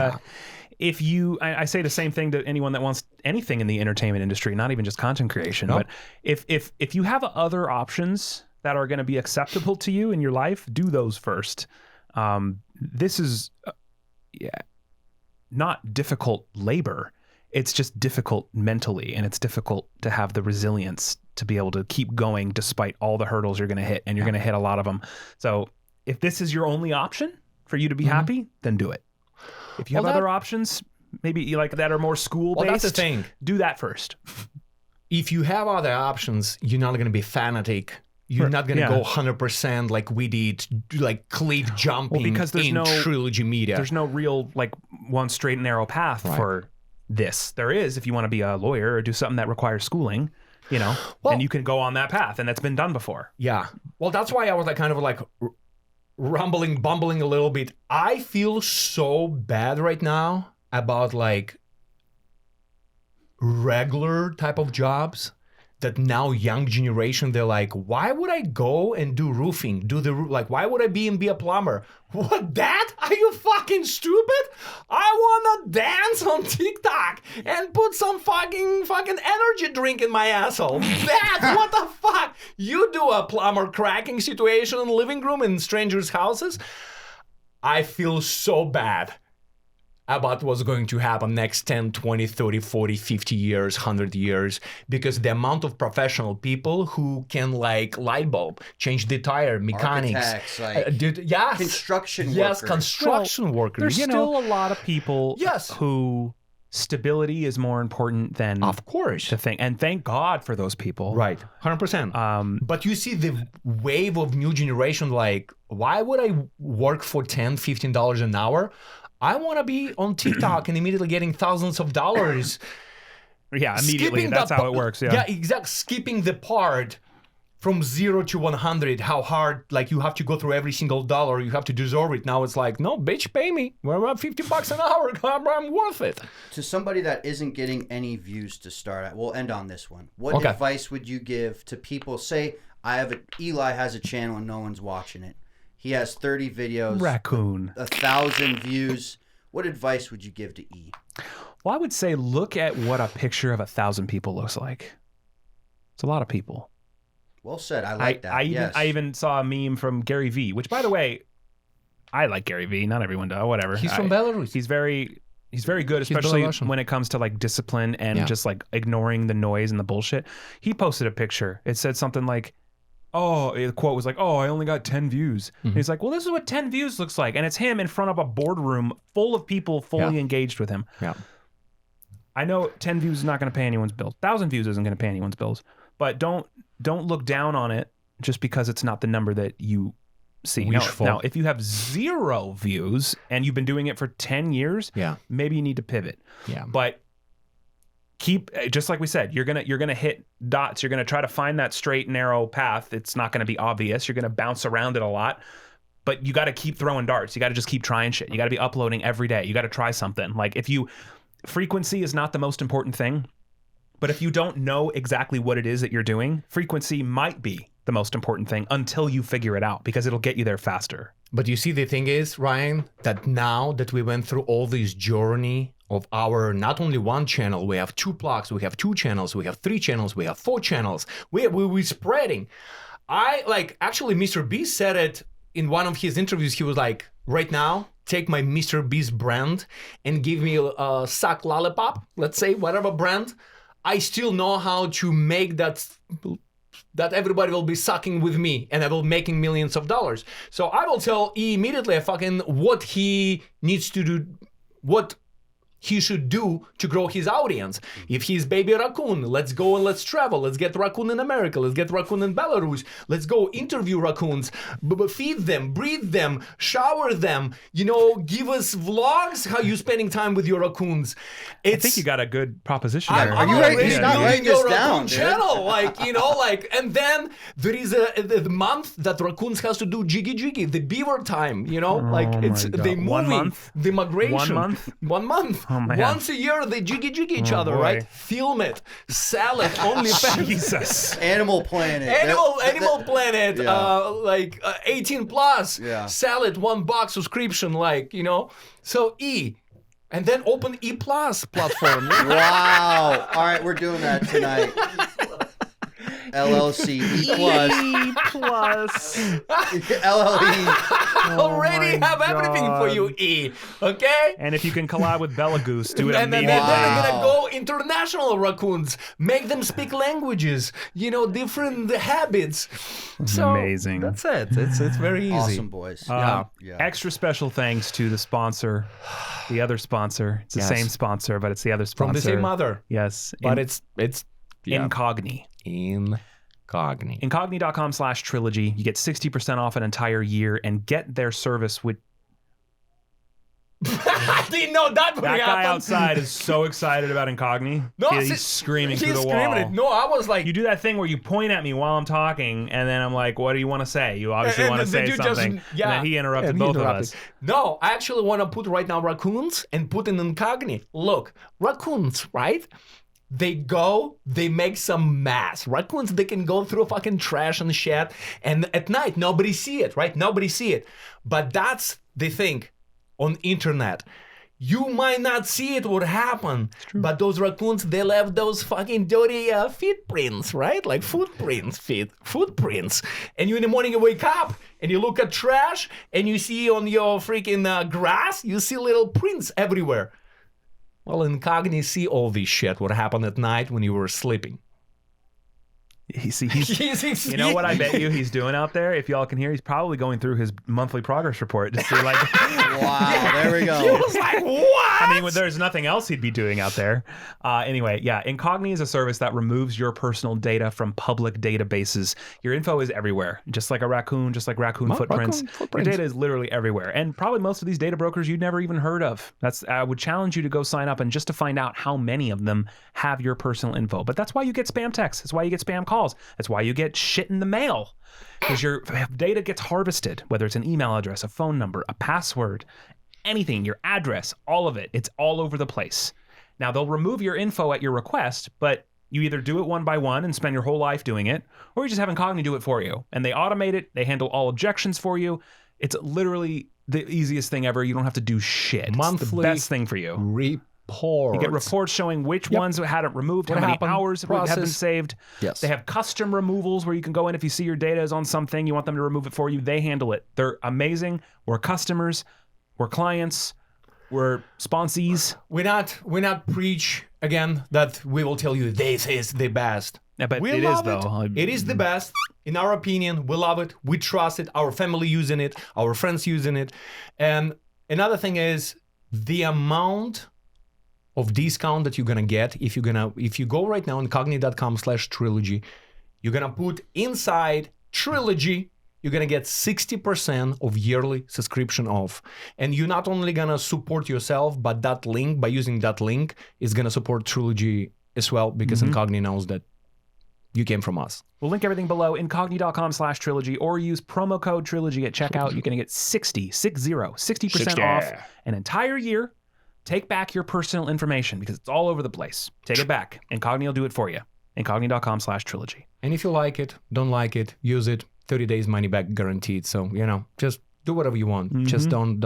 S2: if you, I say the same thing to anyone that wants anything in the entertainment industry, not even just content creation, but if you have other options that are going to be acceptable to you in your life, do those first. This is not difficult labor. It's just difficult mentally, and it's difficult to have the resilience to be able to keep going despite all the hurdles you're going to hit, and you're going to hit a lot of them. So if this is your only option for you to be happy, then do it. If you have other options, maybe like that are more school-based,
S1: that's the thing.
S2: Do that first.
S1: If you have other options, you're not going to be fanatic. You're not going to go 100% like we did, like cliff jumping
S2: because there's no
S1: Trilogy Media.
S2: There's no real like one straight and narrow path for this. There is if you want to be a lawyer or do something that requires schooling. you know,
S1: Well,
S2: and you can go on that path, and that's been done before.
S1: Yeah. Well, that's why I was like kind of like bumbling a little bit. I feel so bad right now about like regular type of jobs that now young generation, they're like, why would I go and do roofing? Like, why would I be a plumber? What, that? Are you fucking stupid? I wanna dance on TikTok and put some fucking energy drink in my asshole. That? What the fuck? You do a plumber cracking situation in the living room in strangers' houses? I feel so bad about what's going to happen next 10, 20, 30, 40, 50 years, 100 years, because the amount of professional people who can like light bulb, change the tire, mechanics,
S3: architects, like
S1: yes,
S3: construction workers.
S1: yes, construction workers.
S2: There's
S1: you
S2: still
S1: know,
S2: a lot of people
S1: Yes.
S2: who stability is more important than
S1: of course,
S2: the thing. And thank God for those people.
S1: right, 100%. But you see the wave of new generation, like, why would I work for $10, $15 an hour? I want to be on TikTok and immediately getting thousands of dollars.
S2: Yeah, immediately.
S1: Skipping
S2: That's
S1: that
S2: how it works. Yeah.
S1: Yeah, exactly. Skipping the part from 0 to 100, how hard, like you have to go through every single dollar, you have to deserve it. Now it's like, no, bitch, pay me. We're about $50 an hour. I'm worth it.
S3: To somebody that isn't getting any views to start at, we'll end on this one. What
S1: Okay.
S3: advice would you give to people? Say, Eli has a channel and no one's watching it. He has 30 videos,
S2: Raccoon.
S3: 1,000 views. What advice would you give to E?
S2: Well, I would say look at what a picture of 1,000 people looks like. It's a lot of people.
S3: Well said. I like that.
S2: I even saw a meme from Gary Vee, which, by the way, I like Gary Vee. Not everyone does. Whatever.
S1: He's from Belarus.
S2: He's very good, especially
S1: Belarusian.
S2: when it comes to like discipline and just like ignoring the noise and the bullshit. He posted a picture. It said something like, the quote was like, "Oh, I only got 10 views." And he's like, "Well, this is what 10 views looks like." And it's him in front of a boardroom full of people fully engaged with him.
S1: Yeah.
S2: I know 10 views is not going to pay anyone's bills. 1,000 views isn't going to pay anyone's bills. But don't look down on it just because it's not the number that you see. Now, if you have 0 views and you've been doing it for 10 years, maybe you need to pivot.
S1: Yeah.
S2: But keep, just like we said, you're gonna hit dots. You're gonna try to find that straight, narrow path. It's not gonna be obvious. You're gonna bounce around it a lot. But you got to keep throwing darts. You got to just keep trying shit. You got to be uploading every day. You got to try something. Like frequency is not the most important thing. But if you don't know exactly what it is that you're doing, frequency might be the most important thing until you figure it out, because it'll get you there faster.
S1: But you see, the thing is, Ryan, that now that we went through all this journey of our not only one channel, we have 2 blogs, we have 2 channels, we have 3 channels, we have 4 channels. We're spreading. Actually, Mr. Beast said it in one of his interviews. He was like, right now, take my Mr. Beast brand and give me a suck lollipop, let's say, whatever brand. I still know how to make that everybody will be sucking with me, and I will making millions of dollars. So I will tell E immediately what he needs to do, what he should do to grow his audience. If he's baby raccoon, let's go and let's travel. Let's get raccoon in America. Let's get raccoon in Belarus. Let's go interview raccoons, feed them, breathe them, shower them, give us vlogs, how you spending time with your raccoons.
S2: I think you got a good proposition there.
S3: Are you ready? He's not writing this down,
S1: channel, and then there is the month that raccoons has to do jiggy, the beaver time, they moving,
S2: 1 month?
S1: the migration.
S2: 1 month? Oh, man.
S1: Once a year they jiggy each other, boy. Right? Film it, sell it, only
S2: Jesus.
S3: Animal Planet.
S1: Animal Planet, 18 plus.
S3: Yeah.
S1: Sell it, $1 subscription, So E. And then open E Plus platform.
S3: Wow. All right, we're doing that tonight. LLC E
S2: Plus.
S3: LLE.
S1: Already have everything for you, E. Okay?
S2: And if you can collab with Bella Goose, do it
S1: and then
S2: immediately.
S1: we're gonna go international raccoons, make them speak languages, different habits. So
S2: amazing.
S1: That's it. It's very easy.
S3: Awesome, boys.
S2: Extra special thanks to the sponsor, the other sponsor. It's the same sponsor, but it's the other sponsor.
S1: From the same mother.
S2: Yes.
S1: But it's
S2: Incogni. Incogni.com/trilogy. You get 60% off an entire year and get their service with
S1: I didn't know that would
S2: That
S1: happen.
S2: guy outside is so excited about Incogni.
S1: No,
S2: he's screaming through the wall.
S1: It. No, I was like,
S2: you do that thing where you point at me while I'm talking, and then I'm like, what do you want to say? You obviously want to say something. And then he interrupted both of us.
S1: No, I actually want to put right now raccoons and put in Incogni. Look, raccoons, right? They make some mess. Raccoons, they can go through fucking trash and shit. And at night, nobody see it, right? Nobody see it. But that's the thing on internet. You might not see it what happened, but those raccoons, they left those fucking dirty footprints, right? Like footprints. And you in the morning, you wake up and you look at trash and you see on your freaking grass, you see little prints everywhere. Well, Incogni see all this shit, what happened at night when you were sleeping.
S2: You know what I bet you he's doing out there? If y'all can hear, he's probably going through his monthly progress report to see like...
S3: Wow, there we go.
S1: He was like, what?
S2: I mean, there's nothing else he'd be doing out there. Anyway, yeah, Incogni is a service that removes your personal data from public databases. Your info is everywhere, just like a raccoon, just like raccoon footprints. Your data is literally everywhere. And probably most of these data brokers you'd never even heard of. I would challenge you to go sign up and just to find out how many of them have your personal info. But that's why you get spam texts. That's why you get spam calls. That's why you get shit in the mail, because your data gets harvested, whether it's an email address, a phone number, a password, anything, your address, all of it. It's all over the place. Now, they'll remove your info at your request, but you either do it one by one and spend your whole life doing it, or you just have Incogni do it for you. And they automate it. They handle all objections for you. It's literally the easiest thing ever. You don't have to do shit.
S1: Monthly
S2: it's the best thing for you.
S1: Reports.
S2: You get reports showing which ones had it removed, how many hours have been saved.
S1: Yes.
S2: They have custom removals where you can go in if you see your data is on something, you want them to remove it for you. They handle it. They're amazing. We're customers. We're clients. We're sponsees.
S1: We're not preach again that we will tell you this is the best.
S2: Yeah, but
S1: we
S2: it
S1: love
S2: is though.
S1: It is the best. In our opinion, we love it. We trust it. Our family using it. Our friends using it. And another thing is the amount of discount that you're gonna get if you go right now on cogni.com/trilogy, you're gonna put inside Trilogy, you're gonna get 60% of yearly subscription off. And you're not only gonna support yourself, but that link, by using that link, is gonna support Trilogy as well, because Incogni knows that you came from us.
S2: We'll link everything below, incogni.com/trilogy, or use promo code Trilogy at checkout. You're gonna get 60% off an entire year. Take back your personal information because it's all over the place. Take it back. Incogni will do it for you. Incogni.com/trilogy.
S1: And if you like it, don't like it, use it. 30 days money back guaranteed. So, just do whatever you want. Just don't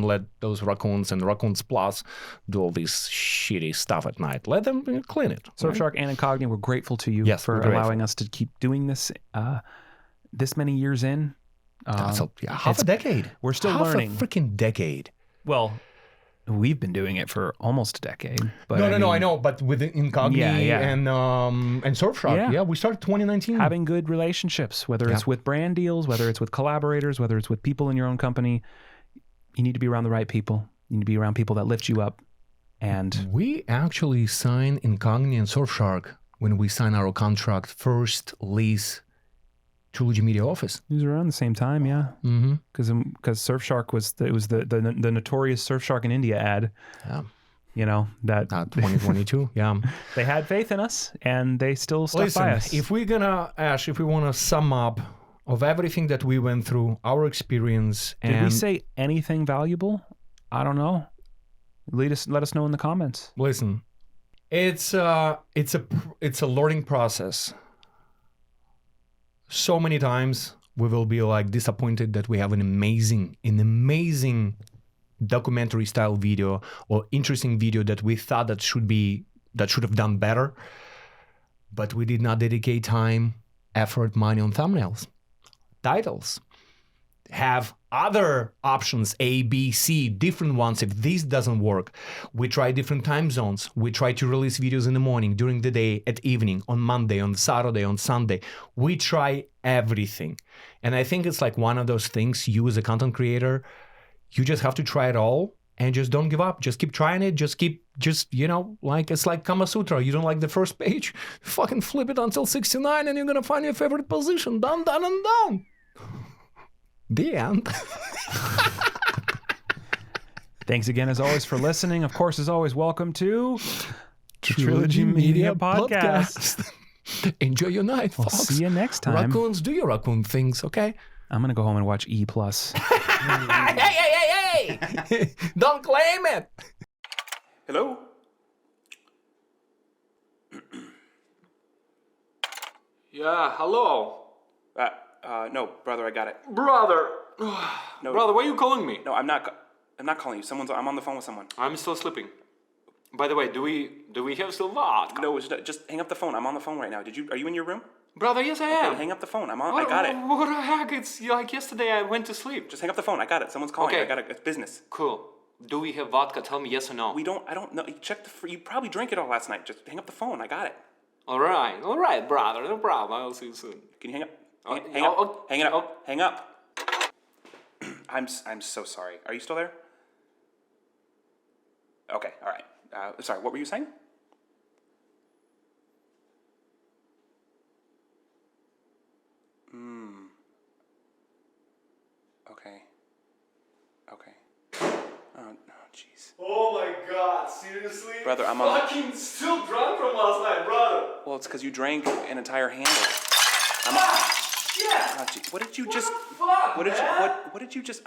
S1: let those raccoons and Raccoons Plus do all this shitty stuff at night. Let them clean it.
S2: Surfshark and Incogni, we're grateful to you for allowing us to keep doing this this many years in.
S1: Half a decade.
S2: We're still learning.
S1: Half a freaking decade.
S2: Well, we've been doing it for almost a decade. But
S1: No, I know. But with Incogni and Surfshark, we started 2019.
S2: Having good relationships, whether it's with brand deals, whether it's with collaborators, whether it's with people in your own company, you need to be around the right people. You need to be around people that lift you up. And
S1: we actually signed Incogni and Surfshark when we signed our contract, first lease Trilogy Media office.
S2: It was around the same time, yeah. Because Surfshark was the notorious Surfshark in India ad.
S1: Yeah.
S2: That
S1: 2022. Yeah.
S2: They had faith in us, and they still stuck by us.
S1: If we want to sum up of everything that we went through, our experience,
S2: did we say anything valuable? I don't know. Let us know in the comments.
S1: Listen, it's a learning process. So many times we will be like disappointed that we have an amazing documentary style video or interesting video that we thought that should have done better, but we did not dedicate time, effort, money on thumbnails, titles. Have other options, A, B, C, different ones. If this doesn't work, we try different time zones. We try to release videos in the morning, during the day, at evening, on Monday, on Saturday, on Sunday. We try everything. And I think it's like one of those things, you as a content creator, you just have to try it all and just don't give up. Just keep trying it. It's like Kama Sutra. You don't like the first page, fucking flip it until 69 and you're going to find your favorite position. Done, done, and done. The end.
S2: Thanks again, as always, for listening. Of course, as always, welcome to Trilogy Media Podcast.
S1: Enjoy your night,
S2: We'll
S1: folks.
S2: see you next time.
S1: Raccoons, do your raccoon things, okay?
S2: I'm going to go home and watch E+.
S1: Hey! Don't claim it!
S4: Hello?
S1: Yeah, hello.
S4: No, brother, I got it.
S1: Brother.
S4: No.
S1: Brother, why are you calling me?
S4: No, I'm not calling you. I'm on the phone with someone.
S1: I'm still sleeping. By the way, do we have still vodka?
S4: No, just hang up the phone. I'm on the phone right now. Are you in your room?
S1: Brother, yes I am.
S4: Okay, hang up the phone. I got it.
S1: What the heck? It's like yesterday I went to sleep.
S4: Just hang up the phone. I got it. Someone's calling.
S1: Okay.
S4: I got it. It's business.
S1: Cool. Do we have vodka? Tell me yes or no.
S4: I don't know. You probably drank it all last night. Just hang up the phone. I got it.
S1: All right, brother. No problem. I'll see you soon.
S4: Can you hang up?
S1: Oh,
S4: Hang up.
S1: oh,
S4: Hang it up.
S1: oh.
S4: Hang up. I'm so sorry. Are you still there? Okay. All right. Sorry. What were you saying? Okay. Oh, jeez.
S1: Oh my God! Seriously?
S4: Brother, I'm
S1: fucking still drunk from last night, brother.
S4: Well, it's because you drank an entire handle.
S1: Yeah.
S4: Oh, what did you just?
S1: Fuck,
S4: What did
S1: man?
S4: you? What did you just?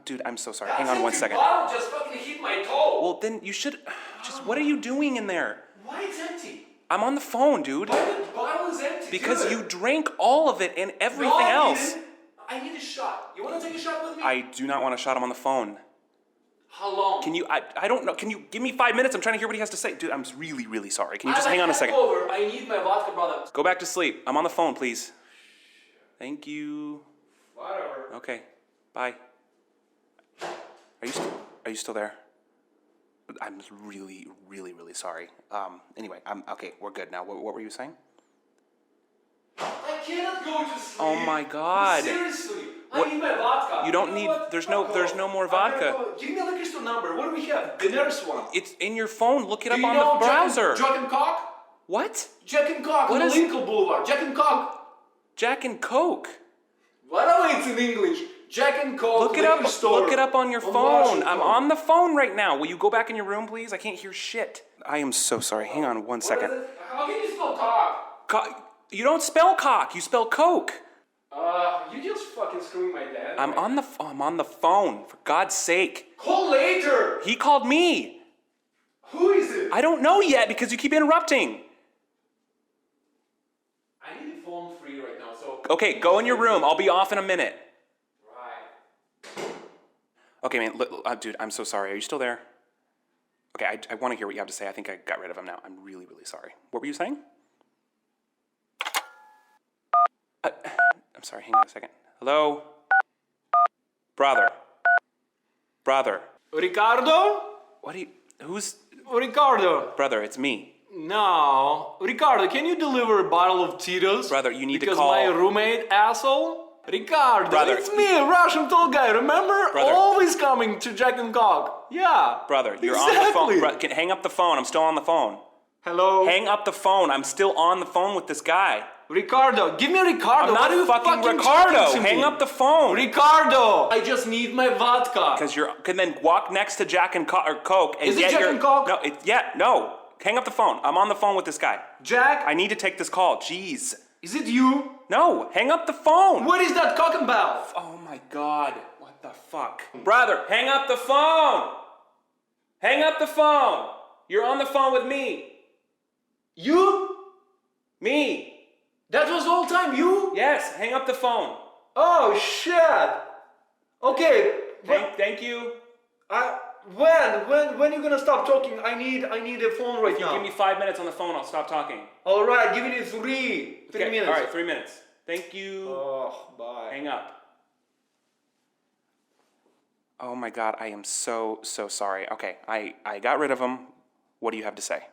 S4: Dude. I'm so sorry. Hang on one second.
S1: Bottle just fucking hit my toe.
S4: Well, then you should. Just what are you doing in there?
S1: Why it's empty?
S4: I'm on the phone, dude.
S1: Why the bottle is empty?
S4: Because
S1: dude?
S4: you drank all of it and everything
S1: No, I
S4: else.
S1: didn't. I need a shot. You want to take a shot with me?
S4: I do not want a shot. I'm on the phone.
S1: How long?
S4: Can you? I don't know. Can you give me 5 minutes? I'm trying to hear what he has to say, dude. I'm really, really sorry. Can you just hang on a second?
S1: Over. I need my vodka, brother.
S4: Go back to sleep. I'm on the phone, please. Thank you.
S1: Whatever.
S4: Okay. Bye. Are you still there? I'm really, really, really sorry. Anyway, I'm okay. We're good now. What were you saying?
S1: I cannot go to sleep.
S4: Oh my God.
S1: Seriously.
S4: What?
S1: I need my vodka.
S4: You don't
S1: know
S4: need.
S1: what?
S4: There's
S1: Fuck
S4: no
S1: off.
S4: more
S1: I'm gonna
S4: vodka.
S1: go. Give me a liquor store number. What do we have? The nearest one.
S4: It's in your phone. Look it
S1: Do
S4: up
S1: you
S4: on
S1: know
S4: the browser.
S1: Jack and Cock?
S4: What?
S1: Jack and Cock
S4: What
S1: on
S4: is-
S1: Lincoln Boulevard. Jack and Cock.
S4: Jack and Coke.
S1: Whatever it's in English. Jack and Coke.
S4: Look it
S1: liquor
S4: up.
S1: Store
S4: Look it up on your phone.
S1: Washington.
S4: I'm on the phone right now. Will you go back in your room, please? I can't hear shit. I am so sorry. Hang on one
S1: What
S4: second.
S1: is it? How can you spell cock?
S4: You don't spell cock. You spell Coke.
S1: You just fucking screwing my dad.
S4: I'm on the phone. For God's sake.
S1: Call later.
S4: He called me.
S1: Who is it?
S4: I don't know yet because you keep interrupting.
S1: I need a phone free right now, so.
S4: Okay, go in your room. I'll be off in a minute.
S1: Right.
S4: Okay, man. Dude, I'm so sorry. Are you still there? Okay, I want to hear what you have to say. I think I got rid of him now. I'm really, really sorry. What were you saying? I'm sorry. Hang on a second. Hello? Brother.
S1: Ricardo?
S4: Who's...
S1: Ricardo.
S4: Brother, it's me.
S1: No. Ricardo, can you deliver a bottle of Tito's?
S4: Brother, you need to
S1: because
S4: call...
S1: my roommate, asshole? Ricardo,
S4: Brother.
S1: it's me, a Russian tall guy, remember?
S4: Brother.
S1: Always coming to Jack and Cock. Yeah.
S4: Brother, you're
S1: exactly.
S4: on the phone. Hang up the phone. I'm still on the phone.
S1: Hello?
S4: Hang up the phone. I'm still on the phone with this guy.
S1: Ricardo, give me Ricardo.
S4: I'm
S1: What are you
S4: not fucking
S1: talking
S4: Ricardo.
S1: to me?
S4: Hang up the phone.
S1: Ricardo, I just need my vodka.
S4: Because you can then walk next to Jack and Coke and
S1: Is it
S4: get
S1: Jack
S4: your...
S1: and Coke?
S4: No. Hang up the phone. I'm on the phone with this guy.
S1: Jack?
S4: I need to take this call. Jeez.
S1: Is it you?
S4: No, hang up the phone.
S1: What is that cock and bell?
S4: Oh my God. What the fuck? Brother, hang up the phone. Hang up the phone. You're on the phone with me.
S1: You?
S4: Me.
S1: That was the whole time you?
S4: Yes, hang up the phone.
S1: Oh shit. Okay.
S4: Thank you.
S1: When you gonna stop talking? I need a phone right
S4: If you
S1: now.
S4: give me 5 minutes on the phone, I'll stop talking.
S1: All right, give it 3
S4: Okay,
S1: minutes.
S4: All right, 3 minutes. Thank you.
S1: Oh, bye.
S4: Hang up. Oh my God, I am so sorry. Okay, I got rid of him. What do you have to say?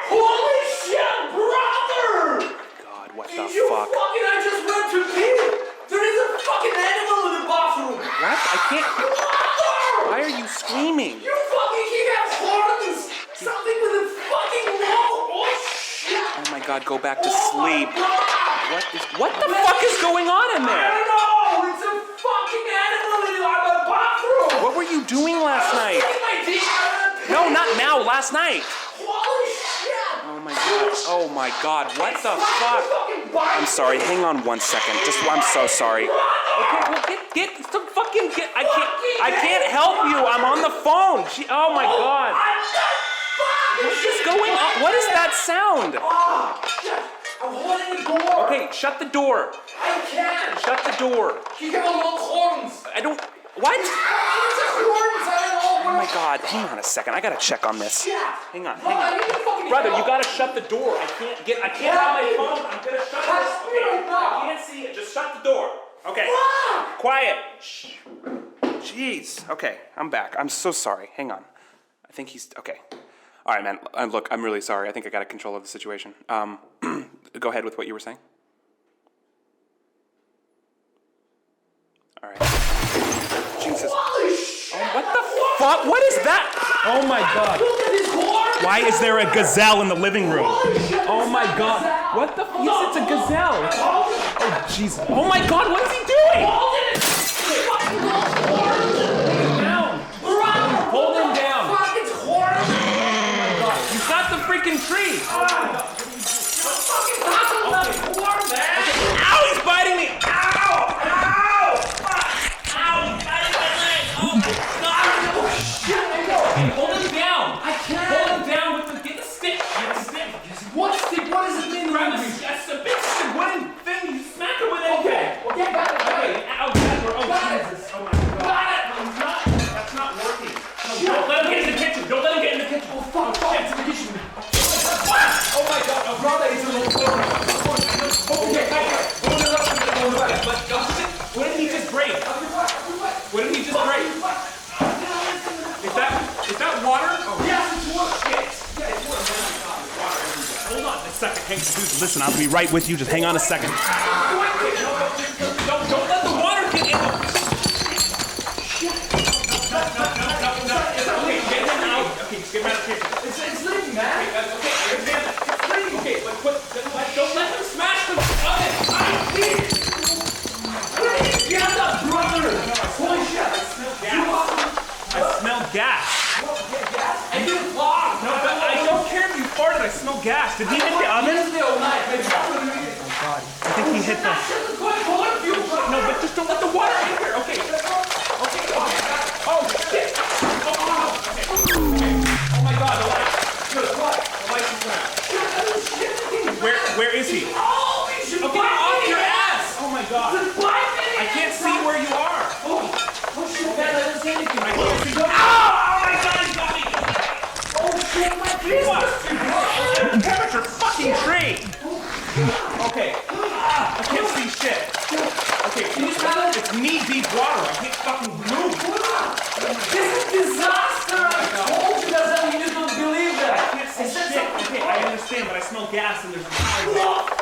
S1: Holy shit, brother!
S4: God, what
S1: Did
S4: the
S1: you
S4: fuck?
S1: I just went to pee. There is a fucking animal in the bathroom.
S4: What? I can't.
S1: Brother!
S4: Why are you screaming?
S1: You fucking he has horns. Something with a fucking mouth. Oh shit!
S4: Oh my God, go back to
S1: Oh my
S4: sleep.
S1: God!
S4: What the fuck is going on in there?
S1: I don't know! It's a fucking animal in the bathroom!
S4: What were you doing last night?
S1: My dick out of the
S4: No, not now, last night.
S1: Holy shit!
S4: Oh my god. Oh my god. What the fuck? I'm sorry. Hang on 1 second. I'm so sorry. Okay, well get some fucking I can't help you. I'm on the phone. Oh my god. What is going on? What is that sound?
S1: Oh, shit! I'm holding the door!
S4: Okay, shut the door.
S1: I can't!
S4: Shut the door.
S1: You have a long horns!
S4: I don't. What?
S1: It's a horns! I don't know!
S4: Oh my god. Hang on a second. I gotta check on this.
S1: Yeah.
S4: Hang on.
S1: I need to fucking
S4: Brother,
S1: help.
S4: you gotta shut the door. I can't have my phone. I'm gonna shut this. Okay, I can't see it. Just shut the door. Okay.
S1: Fuck!
S4: Quiet. Shh. Jeez. Okay, I'm back. I'm so sorry. Hang on. I think he's okay. All right, man. Look, I'm really sorry. I think I got control of the situation. Go ahead with what you were saying. All right. Jesus.
S1: Holy shit!
S4: Oh, what the fuck? What is that?
S2: Oh my god.
S1: Look at this horn!
S2: Why is there a gazelle in the living room?
S1: Holy shit!
S2: Oh my god. What the? Yes, it's a gazelle. Oh Jesus. Oh my god, what is he doing?
S1: Hold it! Fucking horn!
S2: Down.
S1: Brother!
S2: Hold him down.
S1: Fucking horn!
S2: He's got the freaking tree.
S1: Fucking talking about horn, man!
S2: Ow, he's biting me.
S1: Ow! Ow! Fuck! Ow! He's biting my leg! Oh my god! Oh shit! I know!
S2: Hold him down.
S1: I can't!
S2: Hold him down with the, get the stick. Get the stick.
S1: What stick? What does it mean?
S2: Grab the, that's a big stick, wooden thing. You smack it with it.
S1: Okay, okay, got it.
S2: Okay, ow, oh
S1: Got it.
S2: Jesus. Oh my god.
S1: Got it.
S2: No, he's not. That's not working. No, don't let him get in the kitchen. Don't let him get in the kitchen.
S1: Oh fuck! Fuck! It's in the kitchen.
S2: Oh my god. Oh, brother, he's a little corner. Okay, what did he just break? What did he just break? Is that water? Oh,
S1: Yes, it's water.
S2: shit. Yeah, it's water. Hold on a second. Hey, dude, listen, I'll be right with you. Just hang on a second. Don't let the water get in. Okay, get him out. Okay, just get him out of the kitchen.
S1: It's leaking, man.
S2: Okay, I understand that. It's leaking. Okay, but don't let him smash the oven.
S1: Get up, brother. Holy shit!
S2: I smell gas.
S1: And you fart.
S2: No, but I don't care if you farted. I smell gas. Did he hit the oven?
S1: Yesterday all night, baby.
S2: I think he hit the... No, but just don't let the water in here. Okay. Oh, shit. Oh my god, the light. The light is out. Where is he? Okay, off your ass. Oh my god. I can't see where you are.
S1: Oh shit, man, I didn't see anything.
S2: I can't see. Oh my god, he got me.
S1: Oh shit, my Jesus.
S2: Temperature fucking tree. Okay. I can't see shit. Okay,
S1: Can you smell it?
S2: it's knee-deep water. I can't fucking move.
S1: This is disaster. I told you that, you just don't believe that.
S2: I can't see shit. Okay, I understand, but I smell gas and there's a fire.